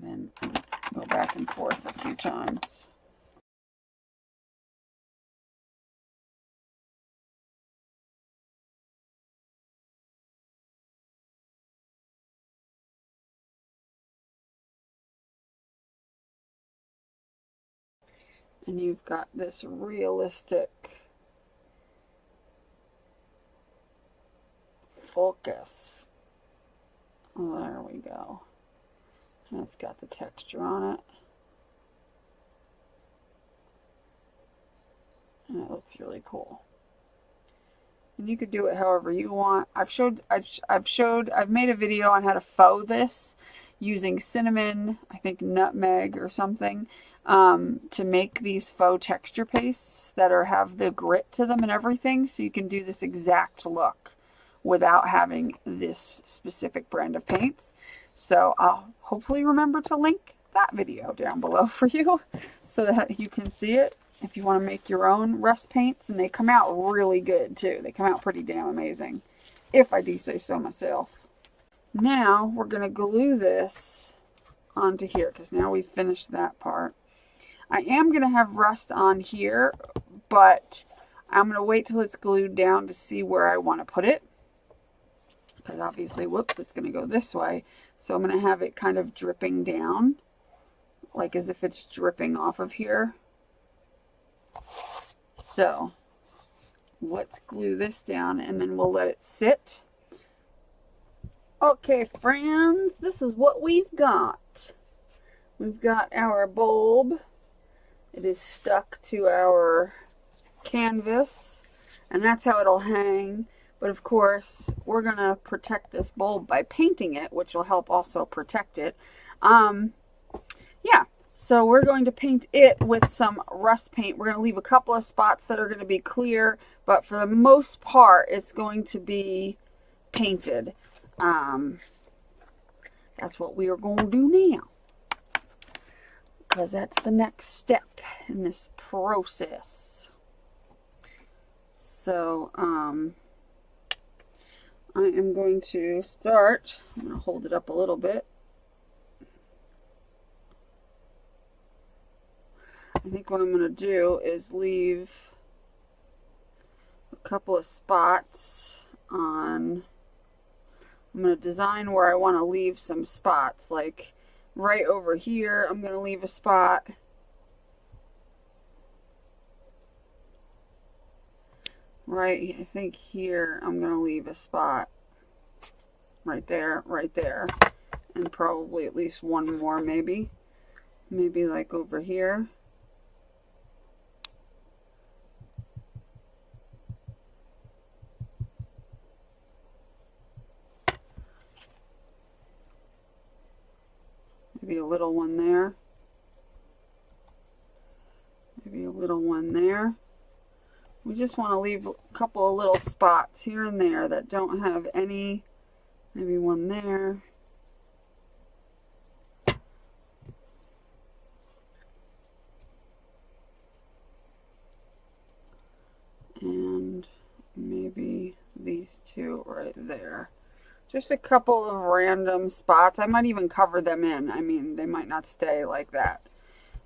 Speaker 1: And then go back and forth a few times. And you've got this realistic focus. There we go. And it's got the texture on it. And it looks really cool. And you could do it however you want. I've made a video on how to faux this using cinnamon, I think nutmeg or something, to make these faux texture pastes that have the grit to them and everything. So you can do this exact look without having this specific brand of paints. So I'll hopefully remember to link that video down below for you so that you can see it if you want to make your own rust paints. And they come out really good too. They come out pretty damn amazing, if I do say so myself. Now we're going to glue this onto here because now we've finished that part. I am going to have rust on here, but I'm going to wait till it's glued down to see where I want to put it. Because obviously, whoops, it's going to go this way. So I'm going to have it kind of dripping down, like as if it's dripping off of here. So let's glue this down and then we'll let it sit. Okay, friends, this is what we've got. We've got our bulb. It is stuck to our canvas, and that's how it'll hang. But of course, we're going to protect this bulb by painting it, which will help also protect it. Yeah, so we're going to paint it with some rust paint. We're going to leave a couple of spots that are going to be clear, but for the most part, it's going to be painted. That's what we are going to do now, because that's the next step in this process. So, I am going to start. I'm going to hold it up a little bit. I think what I'm going to do is leave a couple of spots on. I'm going to design where I want to leave some spots. Like right over here, I'm going to leave a spot. Right, I think here I'm going to leave a spot. Right there, and probably at least one more maybe. Maybe like over here. little one there. Maybe a little one there. We just want to leave a couple of little spots here and there that don't have any. Maybe one there. And maybe these two right there. Just a couple of random spots. I might even cover them in. I mean, they might not stay like that.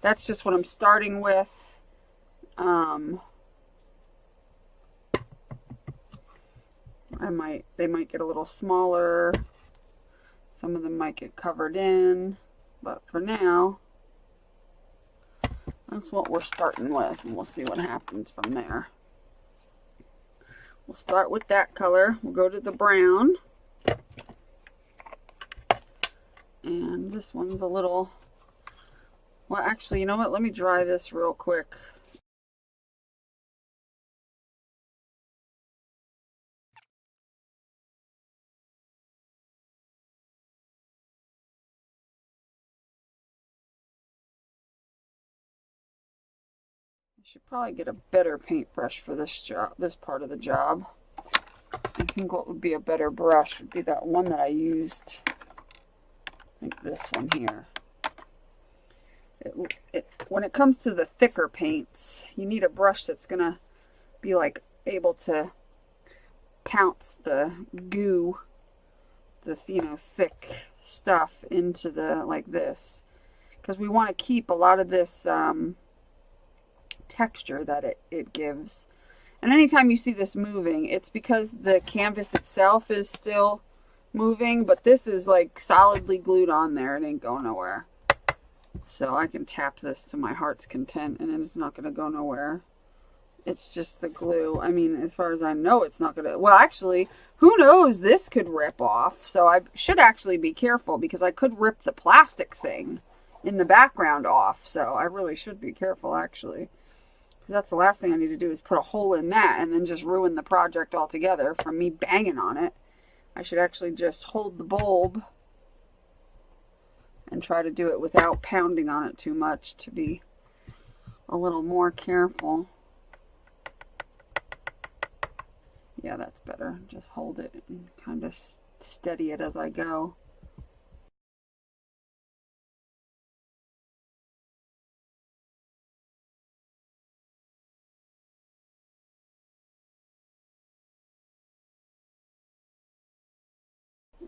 Speaker 1: That's just what I'm starting with. They might get a little smaller. Some of them might get covered in. But for now, that's what we're starting with. And we'll see what happens from there. We'll start with that color. We'll go to the brown. And this one's a little... Well, actually, you know what? Let me dry this real quick. I should probably get a better paintbrush for this job, this part of the job. I think what would be a better brush would be that one that I used. I think this one here. When it comes to the thicker paints, you need a brush that's gonna be like able to pounce the goo, the thick stuff into the like this, because we want to keep a lot of this texture that it gives. And anytime you see this moving, it's because the canvas itself is still moving, but this is like solidly glued on there. It ain't going nowhere. So I can tap this to my heart's content and it's not going to go nowhere. It's just the glue. I mean, as far as I know, it's not going to... Well, actually, who knows? This could rip off. So I should actually be careful because I could rip the plastic thing in the background off. So I really should be careful, actually. Because that's the last thing I need to do is put a hole in that and then just ruin the project altogether from me banging on it. I should actually just hold the bulb and try to do it without pounding on it too much to be a little more careful. Yeah, that's better. Just hold it and kind of steady it as I go.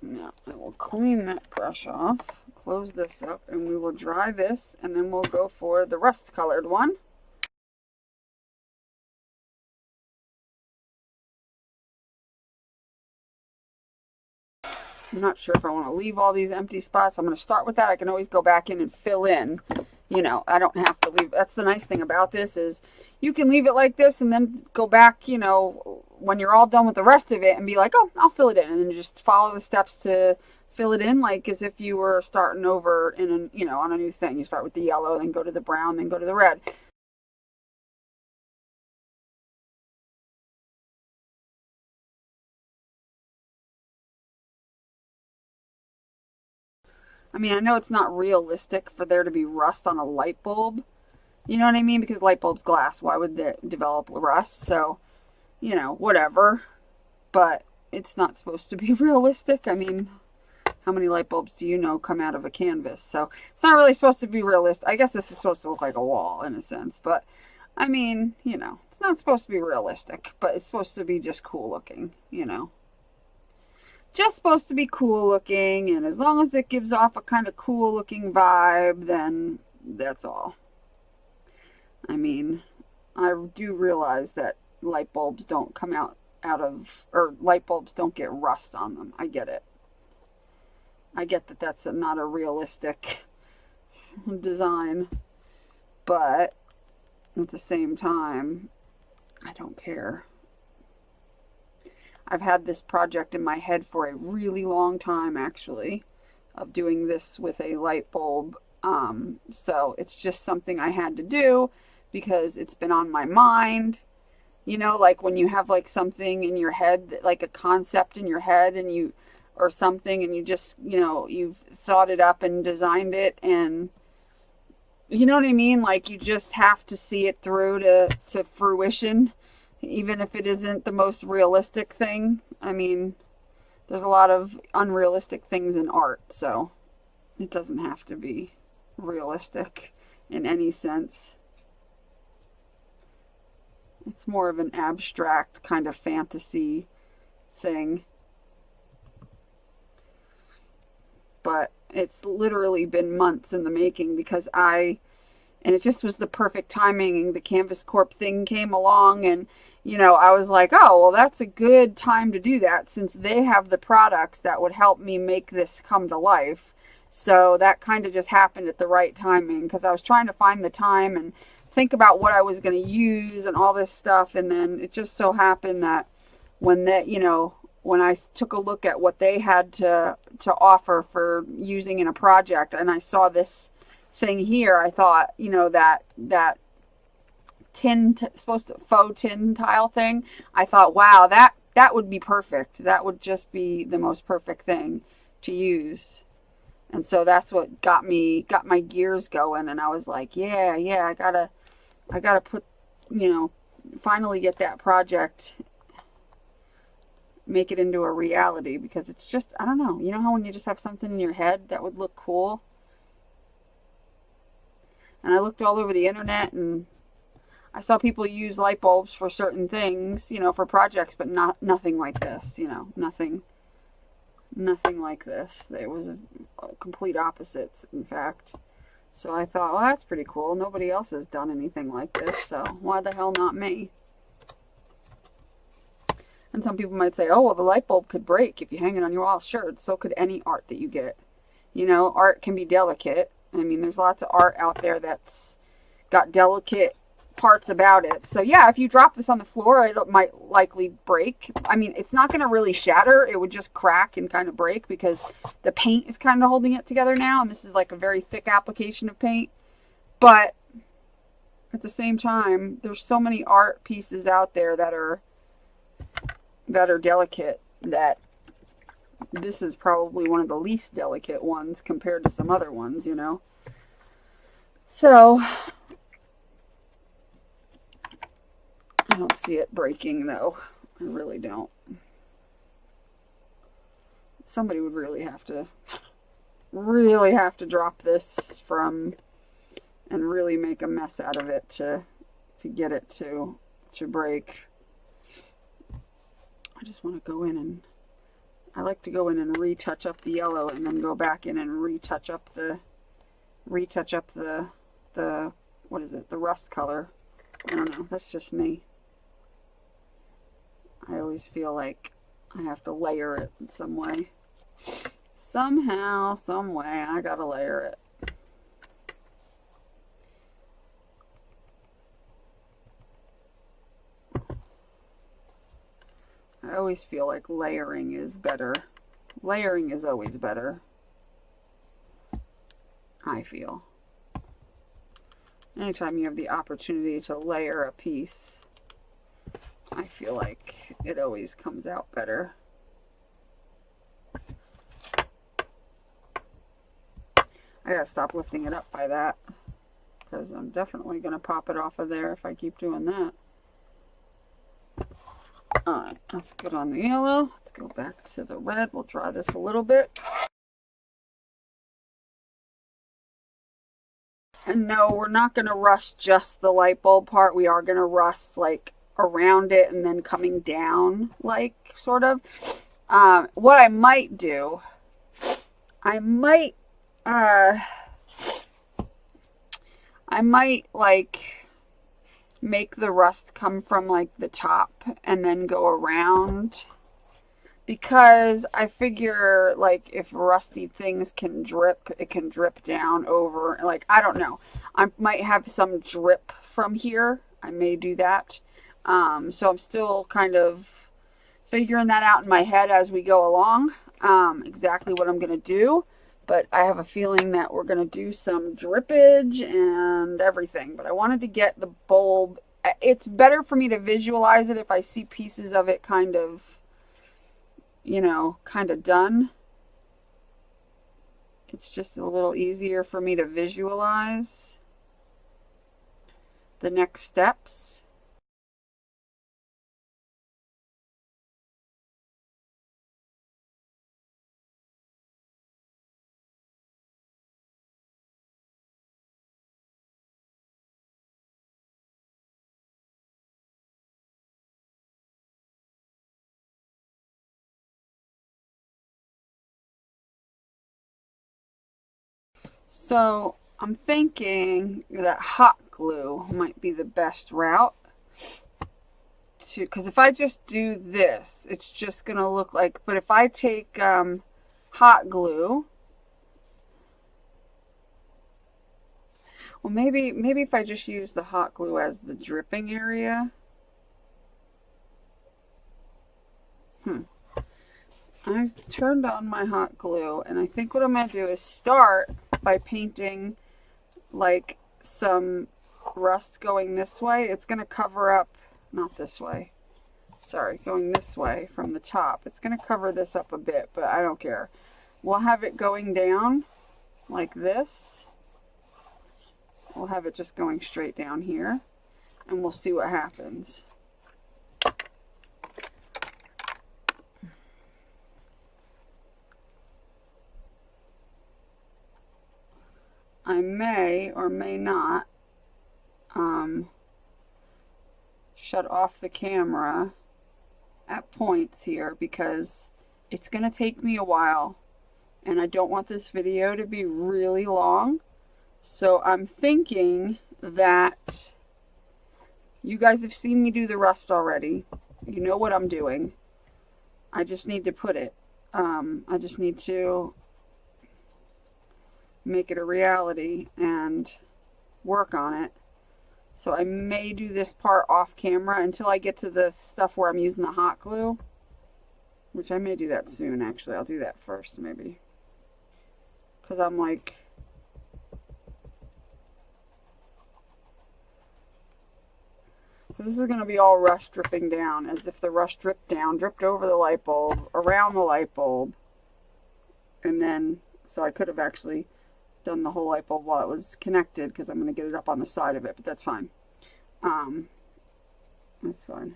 Speaker 1: Now I will clean that brush off, close this up, and we will dry this, and then we'll go for the rust colored one. I'm not sure if I want to leave all these empty spots. I'm going to start with that. I can always go back in and fill in. You know, I don't have to leave. That's the nice thing about this is you can leave it like this and then go back, you know, when you're all done with the rest of it and be like, oh, I'll fill it in. And then just follow the steps to fill it in like as if you were starting over in a, you know, on a new thing. You start with the yellow, then go to the brown, then go to the red. I mean, I know it's not realistic for there to be rust on a light bulb. You know what I mean? Because light bulb's glass. Why would they develop rust? So, you know, whatever. But it's not supposed to be realistic. I mean, how many light bulbs do you know come out of a canvas? So it's not really supposed to be realistic. I guess this is supposed to look like a wall in a sense. But, I mean, you know, it's not supposed to be realistic. But it's supposed to be just cool looking, you know. Just supposed to be cool looking, and as long as it gives off a kind of cool looking vibe, then that's all. I mean, I do realize that light bulbs don't come out of, or light bulbs don't get rust on them. I get it. I get that that's not a realistic design, but at the same time, I don't care. I've had this project in my head for a really long time, actually, of doing this with a light bulb. So it's just something I had to do because it's been on my mind. You know, like when you have like something in your head, like a concept in your head and you, or something, and you just, you know, you've thought it up and designed it, and you know what I mean? Like, you just have to see it through to fruition, even if it isn't the most realistic thing. I mean, there's a lot of unrealistic things in art, so it doesn't have to be realistic in any sense. It's more of an abstract kind of fantasy thing. But it's literally been months in the making because and it just was the perfect timing. The Canvas Corp thing came along, and, you know, I was like, oh, well, that's a good time to do that since they have the products that would help me make this come to life. So that kind of just happened at the right timing because I was trying to find the time and think about what I was going to use and all this stuff, and then it just so happened that when I took a look at what they had to offer for using in a project, and I saw this thing here, I thought, you know, that faux tin tile thing, I thought, wow, that would be perfect. That would just be the most perfect thing to use. And so that's what got my gears going, and I was like, yeah, I gotta put, you know, finally get that project, make it into a reality, because it's just, I don't know, you know how when you just have something in your head that would look cool? And I looked all over the internet, and I saw people use light bulbs for certain things, you know, for projects, but nothing like this, you know, nothing like this. It was a complete opposites, in fact. So I thought, well, that's pretty cool. Nobody else has done anything like this, so why the hell not me? And some people might say, oh, well, the light bulb could break if you hang it on your wall. Sure, so could any art that you get. You know, art can be delicate. I mean, there's lots of art out there that's got delicate parts about it. So yeah, if you drop this on the floor, it might likely break. I mean, it's not going to really shatter. It would just crack and kind of break because the paint is kind of holding it together now. And this is like a very thick application of paint. But at the same time, there's so many art pieces out there that are delicate that this is probably one of the least delicate ones compared to some other ones, you know. So I don't see it breaking, though. I really don't. Somebody would really have to drop this from and really make a mess out of it to get it to break. I just want to go in, and I like to go in and retouch up the yellow and then go back in and retouch up the what is it, the rust color. I don't know, that's just me. I always feel like I have to layer it in some way. Somehow, some way, I gotta layer it. I always feel like layering is better. Layering is always better, I feel. Anytime you have the opportunity to layer a piece, I feel like it always comes out better. I gotta stop lifting it up by that, because I'm definitely gonna pop it off of there if I keep doing that. Alright, that's good on the yellow. Let's go back to the red. We'll dry this a little bit. And no, we're not going to rust just the light bulb part. We are going to rust like around it and then coming down, like, sort of. What I might do, I might like make the rust come from like the top and then go around, because I figure like if rusty things can drip, it can drip down over, like, I don't know, I might have some drip from here. I may do that. So I'm still kind of figuring that out in my head as we go along, exactly what I'm gonna do. But I have a feeling that we're going to do some drippage and everything. But I wanted to get the bulb. It's better for me to visualize it if I see pieces of it kind of, you know, kind of done. It's just a little easier for me to visualize the next steps. So I'm thinking that hot glue might be the best route to, because if I just do this, it's just gonna look like, but if I take hot glue, well, maybe if I just use the hot glue as the dripping area. I've turned on my hot glue, and I think what I'm going to do is start by painting like some rust going this way. It's going to cover up, not this way, sorry, going this way from the top. It's going to cover this up a bit, but I don't care. We'll have it going down like this. We'll have it just going straight down here, and we'll see what happens. I may or may not shut off the camera at points here because it's going to take me a while and I don't want this video to be really long. So I'm thinking that you guys have seen me do the rust already. You know what I'm doing. I just need to put it. I just need to make it a reality and work on it. So I may do this part off camera until I get to the stuff where I'm using the hot glue, which I may do that soon. Actually, I'll do that first maybe, because I'm like, this is going to be all rust dripping down, as if the rust dripped over the light bulb, around the light bulb, and then, so I could have actually done the whole light bulb while it was connected, because I'm going to get it up on the side of it, but that's fine. That's fine.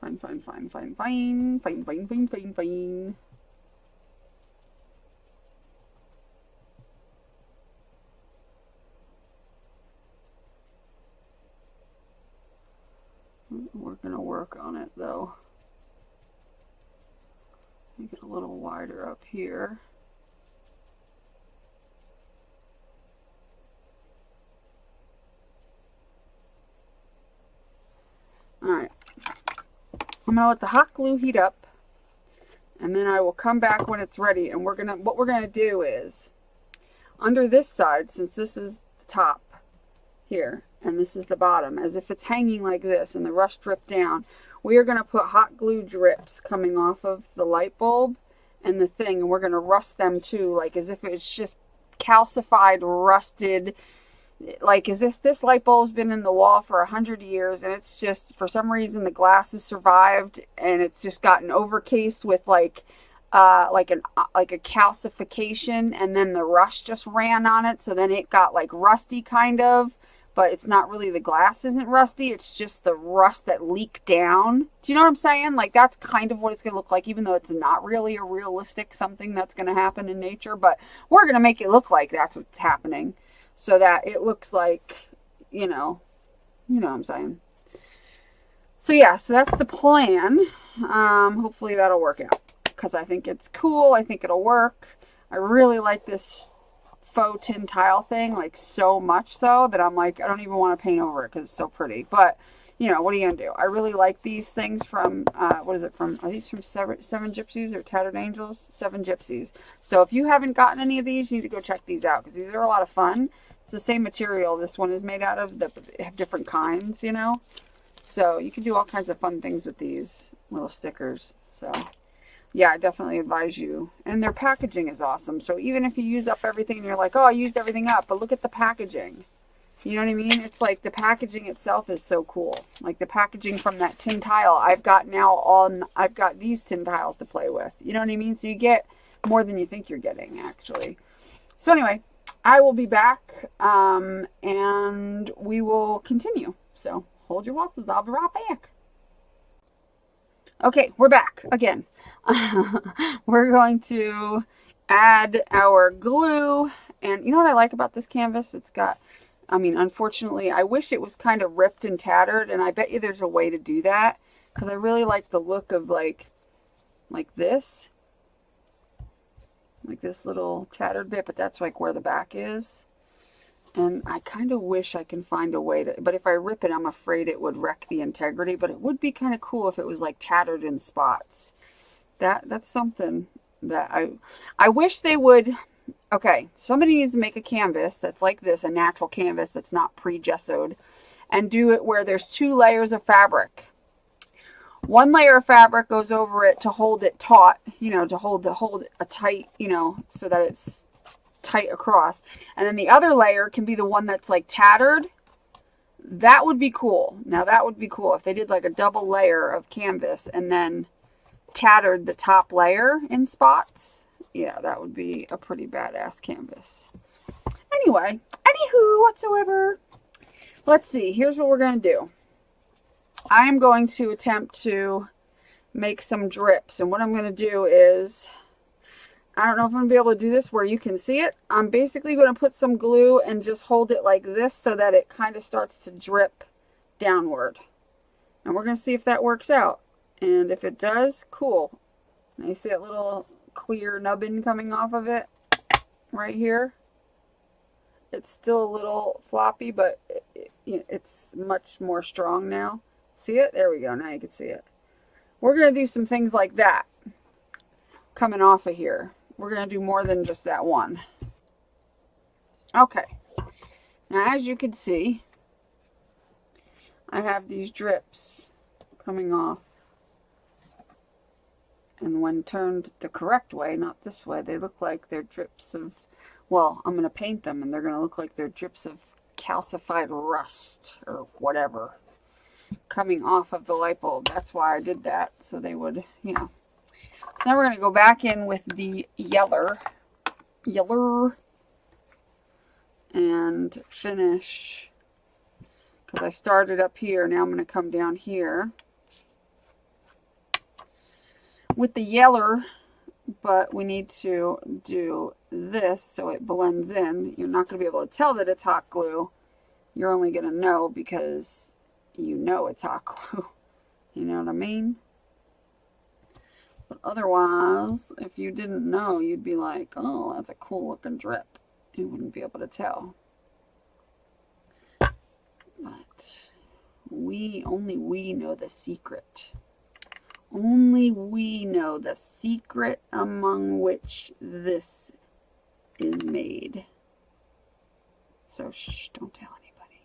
Speaker 1: Fine. We're going to work on it though. Make it a little wider up here. Alright. I'm going to let the hot glue heat up, and then I will come back when it's ready, and what we're going to do is, under this side, since this is the top here, and this is the bottom, as if it's hanging like this, and the rust dripped down, we are going to put hot glue drips coming off of the light bulb and the thing, and we're going to rust them too, like as if it's just calcified, rusted, like as if this light bulb's been in the wall for 100 years and it's just, for some reason, the glass has survived and it's just gotten overcased with like a calcification, and then the rust just ran on it, so then it got like rusty kind of. But it's not really, the glass isn't rusty, it's just the rust that leaked down. Do you know what I'm saying? Like, that's kind of what it's going to look like, even though it's not really a realistic something that's going to happen in nature. But we're going to make it look like that's what's happening, so that it looks like, you know what I'm saying. So yeah, so that's the plan. Hopefully that'll work out, because I think it's cool. I think it'll work. I really like this faux tin tile thing, like so much so that I'm like, I don't even want to paint over it because it's so pretty. But you know, what are you gonna do? I really like these things from what is it from? Are these from Seven Gypsies or Tattered Angels? Seven Gypsies. So if you haven't gotten any of these, you need to go check these out, because these are a lot of fun. It's the same material this one is made out of. They have different kinds, you know. So you can do all kinds of fun things with these little stickers. So yeah, I definitely advise you. And their packaging is awesome. So even if you use up everything and you're like, oh, I used everything up, but look at the packaging. You know what I mean? It's like the packaging itself is so cool. Like the packaging from that tin tile, I've got these tin tiles to play with. You know what I mean? So you get more than you think you're getting, actually. So anyway, I will be back, and we will continue. So hold your horses. I'll be right back. Okay, we're back again. We're going to add our glue. And you know what I like about this canvas? It's got, I mean, unfortunately, I wish it was kind of ripped and tattered, and I bet you there's a way to do that, because I really like the look of like this little tattered bit, but that's like where the back is. And I kind of wish I can find a way to, but if I rip it, I'm afraid it would wreck the integrity, but it would be kind of cool if it was like tattered in spots. That's something that I wish they would. Okay, somebody needs to make a canvas that's like this, a natural canvas that's not pre-gessoed, and do it where there's 2 layers of fabric. 1 layer of fabric goes over it to hold it taut, you know, to hold a tight, you know, so that it's tight across. And then the other layer can be the one that's like tattered. That would be cool. Now that would be cool if they did like a double layer of canvas and then tattered the top layer in spots. Yeah, that would be a pretty badass canvas. Anyway, anywho whatsoever, let's see. Here's what we're going to do. I am going to attempt to make some drips. And what I'm going to do is, I don't know if I'm going to be able to do this where you can see it. I'm basically going to put some glue and just hold it like this so that it kind of starts to drip downward. And we're going to see if that works out. And if it does, cool. Now you see that little clear nubbin coming off of it right here? It's still a little floppy, but it's much more strong now. See it? There we go. Now you can see it. We're going to do some things like that coming off of here. We're going to do more than just that one. Okay. Now, as you can see, I have these drips coming off. And when turned the correct way, not this way, they look like they're drips of, well, I'm going to paint them and they're going to look like they're drips of calcified rust or whatever coming off of the light bulb. That's why I did that, so they would, you know. So now we're going to go back in with the yeller, and finish, because I started up here. Now I'm going to come down here with the yeller, but we need to do this so it blends in. You're not going to be able to tell that it's hot glue. You're only going to know because you know it's hot glue. You know what I mean? But otherwise, if you didn't know, you'd be like, oh, that's a cool looking drip. You wouldn't be able to tell. But only we know the secret. Only we know the secret among which this is made. So shh, don't tell anybody.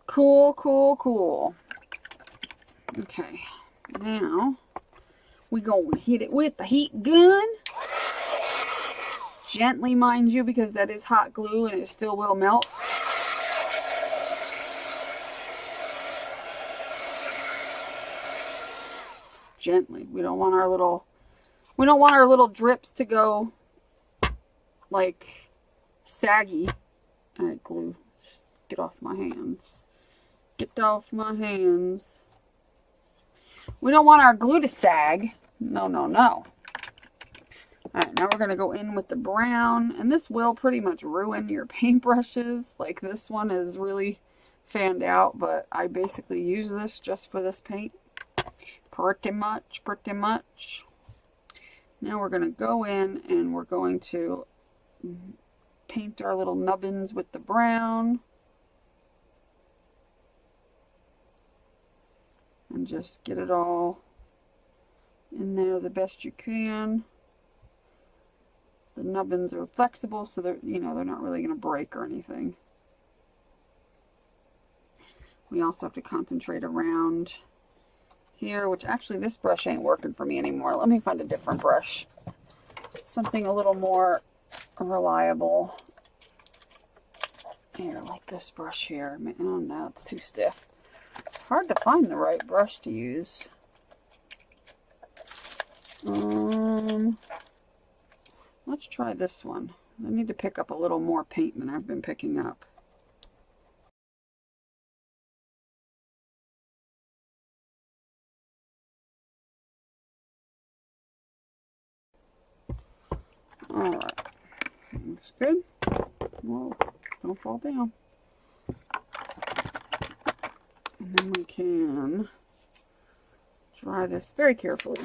Speaker 1: Cool, cool, cool. Okay, now we're going to hit it with the heat gun. Gently, mind you, because that is hot glue and it still will melt. Gently. We don't want our little drips to go like saggy. All right, glue. Get off my hands. Get off my hands. We don't want our glue to sag. No, no, no. Alright, now we're going to go in with the brown. And this will pretty much ruin your paintbrushes. Like this one is really fanned out, but I basically use this just for this paint. Pretty much, pretty much. Now we're going to go in and we're going to paint our little nubbins with the brown. And just get it all in there the best you can. The nubbins are flexible, so they're, you know, they're not really going to break or anything. We also have to concentrate around here, which actually this brush ain't working for me anymore. Let me find a different brush. Something a little more reliable. Here, like this brush here. Oh no, it's too stiff. It's hard to find the right brush to use. Let's try this one. I need to pick up a little more paint than I've been picking up. Alright, looks good. Whoa, don't fall down. And then we can dry this very carefully.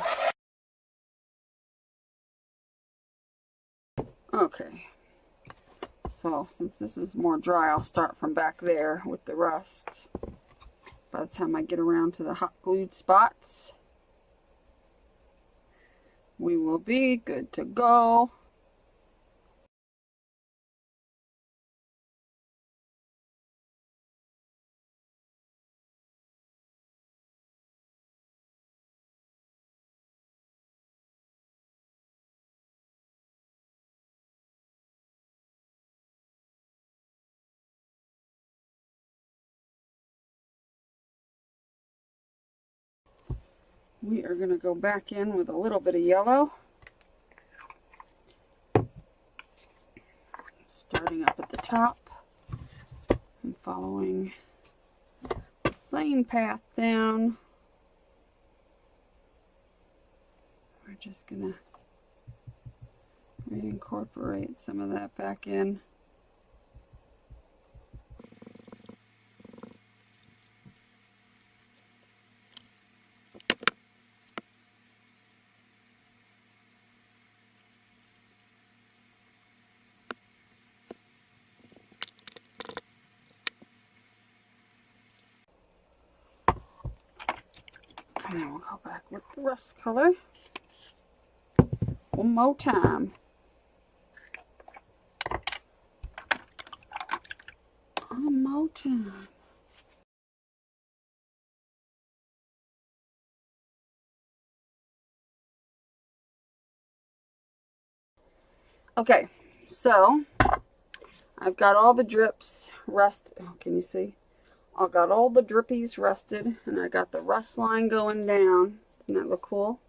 Speaker 1: Okay, so since this is more dry, I'll start from back there with the rust. By the time I get around to the hot glued spots, we will be good to go. We are going to go back in with a little bit of yellow. Starting up at the top and following the same path down. We're just going to reincorporate some of that back in. And then we'll go back with the rust color one more time. One more time. Okay, so I've got all the drips rust. Oh, can you see? I got all the drippies rusted, and I got the rust line going down. Doesn't that look cool?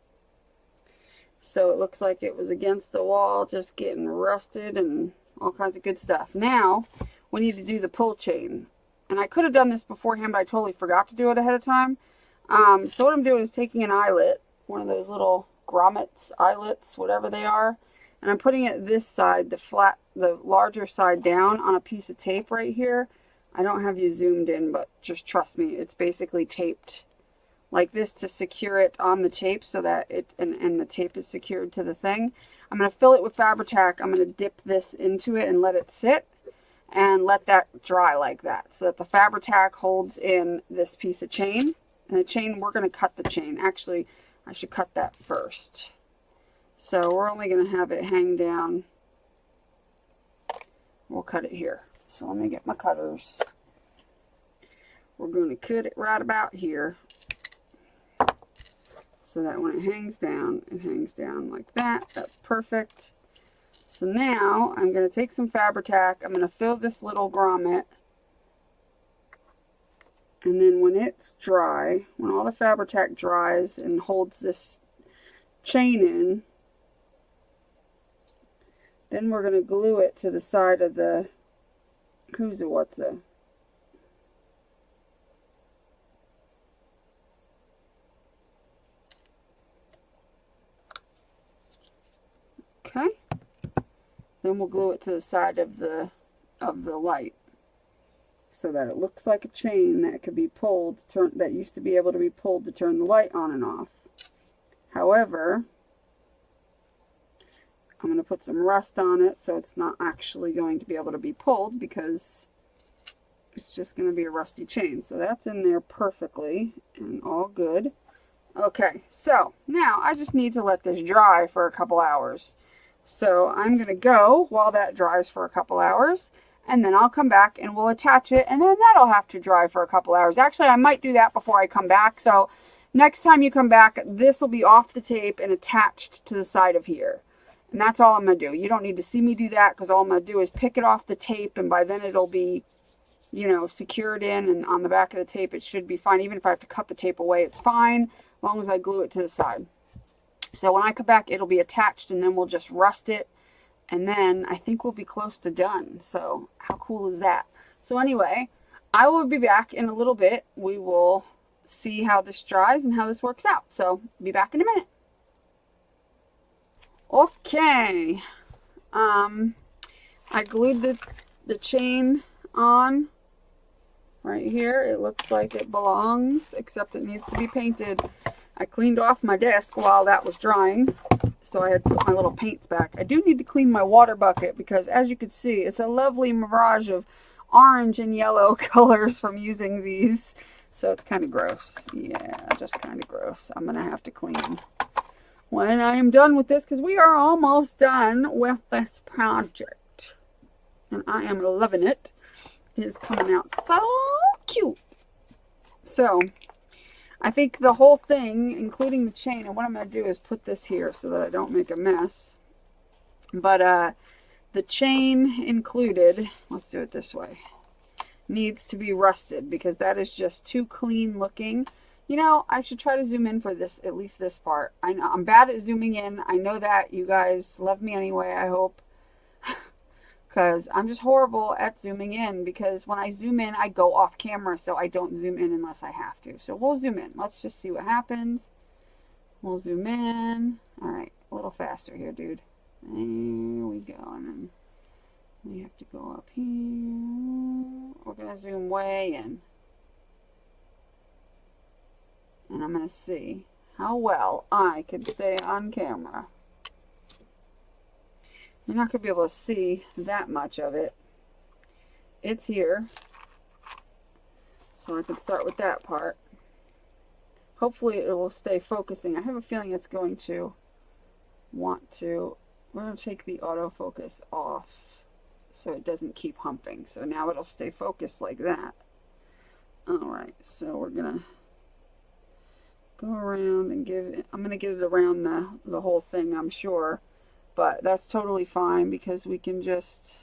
Speaker 1: So it looks like it was against the wall, just getting rusted and all kinds of good stuff. Now, we need to do the pull chain. And I could have done this beforehand, but I totally forgot to do it ahead of time. So what I'm doing is taking an eyelet, one of those little grommets, eyelets, whatever they are, and I'm putting it this side, the larger side down on a piece of tape right here. I don't have you zoomed in, but just trust me, it's basically taped like this to secure it on the tape so that it, and the tape is secured to the thing. I'm going to fill it with Fabri-Tac. I'm going to dip this into it and let it sit and let that dry like that so that the Fabri-Tac holds in this piece of chain. And the chain, we're going to cut the chain. Actually, I should cut that first. So we're only going to have it hang down. We'll cut it here. So let me get my cutters. We're going to cut it right about here so that when it hangs down like that. That's perfect. So now I'm going to take some Fabri-Tac. I'm going to fill this little grommet. And then when it's dry, when all the Fabri-Tac dries and holds this chain in, then we're going to glue it to the side of the who's a what's a. Okay. Then we'll glue it to the side of the light so that it looks like a chain that could be pulled, that used to be able to be pulled to turn the light on and off. However, I'm going to put some rust on it so it's not actually going to be able to be pulled because it's just going to be a rusty chain. So that's in there perfectly and all good. Okay, so now I just need to let this dry for a couple hours. So I'm going to go while that dries for a couple hours, and then I'll come back and we'll attach it, and then that'll have to dry for a couple hours. Actually, I might do that before I come back. So next time you come back, this will be off the tape and attached to the side of here. And that's all I'm going to do. You don't need to see me do that because all I'm going to do is pick it off the tape, and by then it'll be, you know, secured in, and on the back of the tape it should be fine. Even if I have to cut the tape away, it's fine as long as I glue it to the side. So when I come back, it'll be attached, and then we'll just rust it, and then I think we'll be close to done. So how cool is that? So anyway, I will be back in a little bit. We will see how this dries and how this works out. So be back in a minute. Okay, I glued the chain on right here. It looks like it belongs, except it needs to be painted. I cleaned off my desk while that was drying, so I had to put my little paints back. I do need to clean my water bucket because, as you can see, it's a lovely mirage of orange and yellow colors from using these, so it's kind of gross. Yeah, just kind of gross. I'm gonna have to clean when I am done with this, because we are almost done with this project, and I am loving it. It is coming out so cute. So I think the whole thing, including the chain, and what I'm going to do is put this here so that I don't make a mess, but the chain included, let's do it this way, needs to be rusted because that is just too clean looking. You know, I should try to zoom in for this, at least this part. I know I'm bad at zooming in. I know that. You guys love me anyway, I hope. Because I'm just horrible at zooming in, because when I zoom in, I go off camera, so I don't zoom in unless I have to. So we'll zoom in. Let's just see what happens. We'll zoom in. All right, a little faster here, dude. There we go. And then we have to go up here. We're going to zoom way in. And I'm going to see how well I can stay on camera. You're not going to be able to see that much of it. It's here. So I can start with that part. Hopefully it will stay focusing. I have a feeling it's going to want to. We're going to take the autofocus off so it doesn't keep humping. So now it'll stay focused like that. Alright, so we're going to go around and give it, I'm going to get it around the whole thing, I'm sure, but that's totally fine because we can just,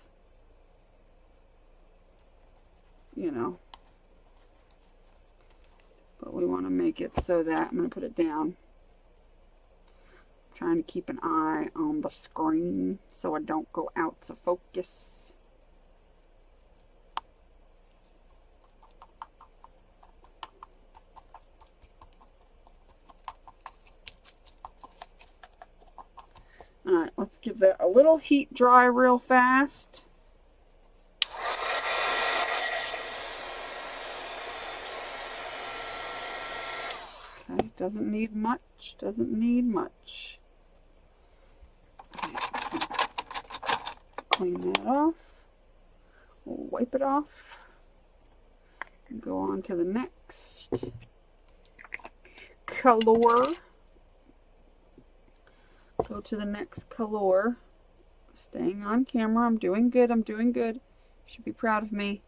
Speaker 1: you know, but we want to make it so that, I'm going to put it down, I'm trying to keep an eye on the screen so I don't go out of focus. Alright, let's give that a little heat dry real fast. Okay, doesn't need much, doesn't need much. Okay, clean that off. We'll wipe it off. And go on to the next color. Go to the next color. Staying on camera. I'm doing good. I'm doing good. You should be proud of me.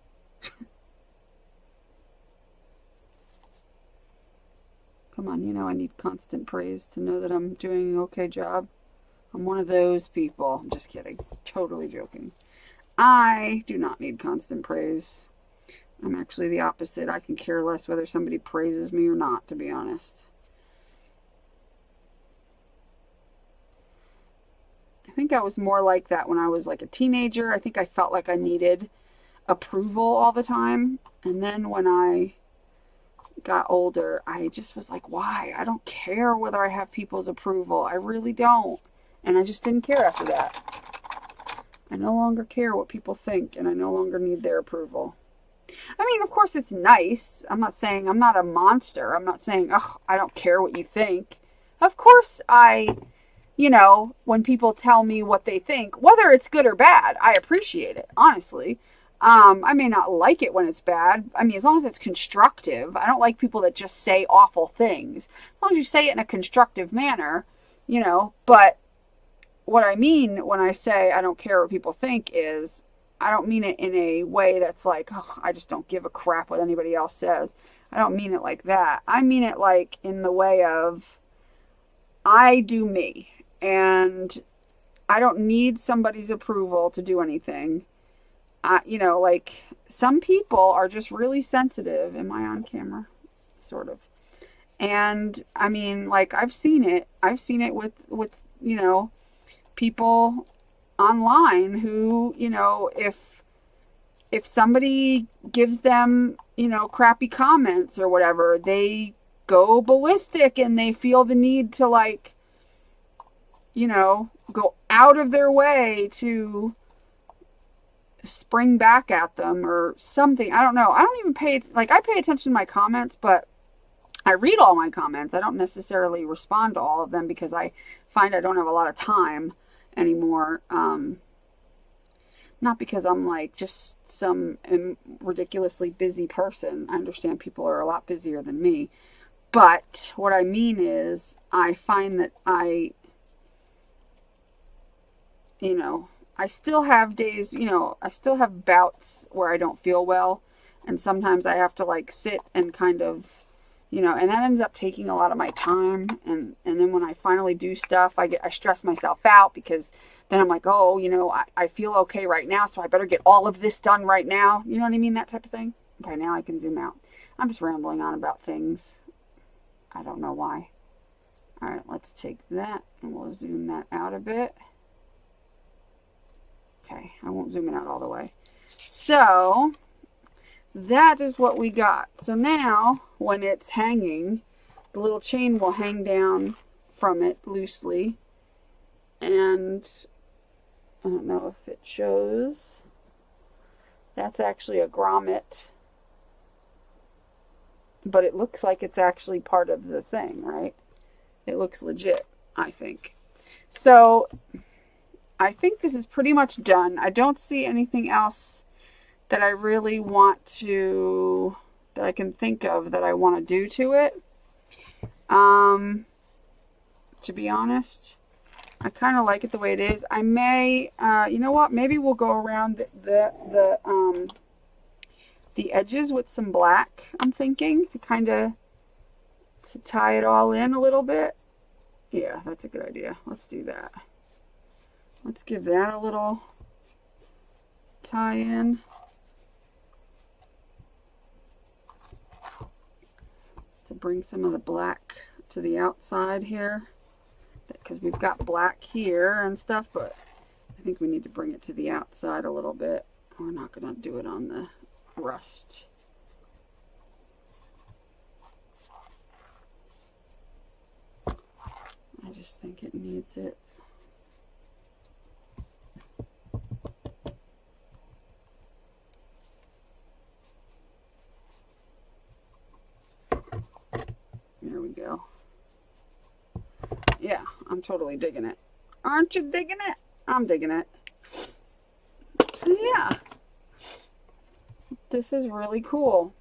Speaker 1: Come on, you know I need constant praise to know that I'm doing an okay job. I'm one of those people. I'm just kidding. Totally joking. I do not need constant praise. I'm actually the opposite. I can care less whether somebody praises me or not, to be honest. I think I was more like that when I was like a teenager. I think I felt like I needed approval all the time. And then when I got older, I just was like, why? I don't care whether I have people's approval. I really don't. And I just didn't care after that. I no longer care what people think, and I no longer need their approval. I mean, of course it's nice. I'm not saying I'm not a monster. I'm not saying, oh, I don't care what you think. Of course you know, when people tell me what they think, whether it's good or bad, I appreciate it, honestly. I may not like it when it's bad. I mean, as long as it's constructive. I don't like people that just say awful things. As long as you say it in a constructive manner, you know. But what I mean when I say I don't care what people think is, I don't mean it in a way that's like, oh, I just don't give a crap what anybody else says. I don't mean it like that. I mean it like in the way of I do me, and I don't need somebody's approval to do anything. You know, like some people are just really sensitive. Am I on camera? Sort of. And I mean, like I've seen it. I've seen it with, you know, people online who, you know, if somebody gives them, you know, crappy comments or whatever, they go ballistic and they feel the need to, like, you know, go out of their way to spring back at them or something. I don't know. I don't even pay, like, I pay attention to my comments, but I read all my comments. I don't necessarily respond to all of them because I find I don't have a lot of time anymore. Not because I'm like just some ridiculously busy person. I understand people are a lot busier than me. But what I mean is I find that you know, I still have days, you know, I still have bouts where I don't feel well. And sometimes I have to like sit and kind of, you know, and that ends up taking a lot of my time. And then when I finally do stuff, I stress myself out because then I'm like, oh, you know, I feel okay right now, so I better get all of this done right now. You know what I mean? That type of thing. Okay, now I can zoom out. I'm just rambling on about things. I don't know why. All right, let's take that and we'll zoom that out a bit. Okay, I won't zoom it out all the way. So that is what we got. So now when it's hanging, the little chain will hang down from it loosely. And I don't know if it shows. That's actually a grommet. But it looks like it's actually part of the thing, right? It looks legit, I think. So I think this is pretty much done. I don't see anything else that I really want to, that I can think of that I want to do to it. To be honest, I kind of like it the way it is. I may, you know what? Maybe we'll go around the edges with some black. I'm thinking to kind of to tie it all in a little bit. Yeah, that's a good idea. Let's do that. Let's give that a little tie in. To bring some of the black to the outside here, because we've got black here and stuff, but I think we need to bring it to the outside a little bit. We're not going to do it on the rust. I just think it needs it. There we go. Yeah, I'm totally digging it. Aren't you digging it? I'm digging it. So yeah, this is really cool.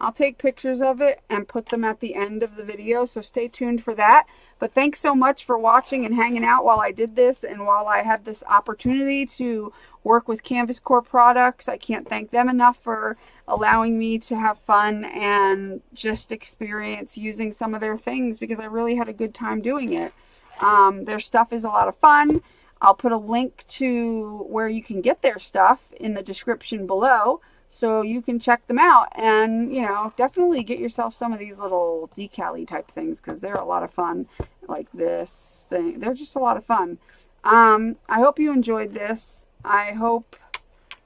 Speaker 1: I'll take pictures of it and put them at the end of the video, so stay tuned for that. But thanks so much for watching and hanging out while I did this and while I had this opportunity to work with Canvas Corp products. I can't thank them enough for allowing me to have fun and just experience using some of their things, because I really had a good time doing it. Their stuff is a lot of fun. I'll put a link to where you can get their stuff in the description below, so you can check them out and, you know, definitely get yourself some of these little decal-y type things, because they're a lot of fun. Like this thing, they're just a lot of fun. I hope you enjoyed this. I hope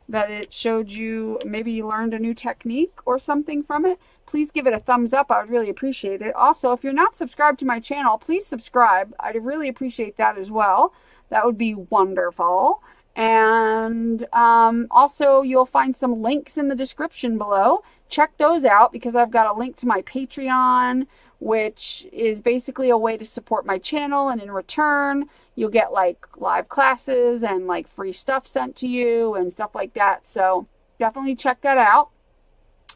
Speaker 1: that it showed you, maybe you learned a new technique or something from it. Please give it a thumbs up. I would really appreciate it. Also, if you're not subscribed to my channel, please subscribe. I'd really appreciate that as well. That would be wonderful. And also, you'll find some links in the description below. Check those out, because I've got a link to my Patreon, which is basically a way to support my channel, and in return you'll get like live classes and like free stuff sent to you and stuff like that. So definitely check that out.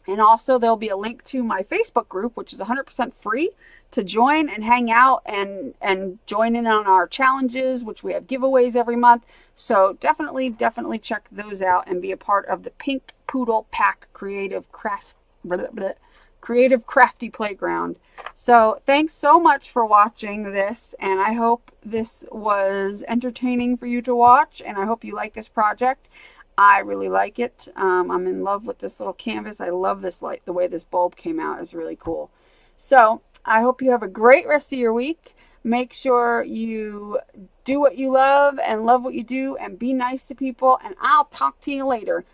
Speaker 1: And also there'll be a link to my Facebook group, which is 100% free. to join and hang out and join in on our challenges, which we have giveaways every month. So definitely check those out and be a part of the Pink Poodle Pack Creative Crafty Playground. So thanks so much for watching this, and I hope this was entertaining for you to watch, and I hope you like this project. I really like it. I'm in love with this little canvas. I love this light. The way this bulb came out is really cool. So I hope you have a great rest of your week. Make sure you do what you love and love what you do and be nice to people, and I'll talk to you later.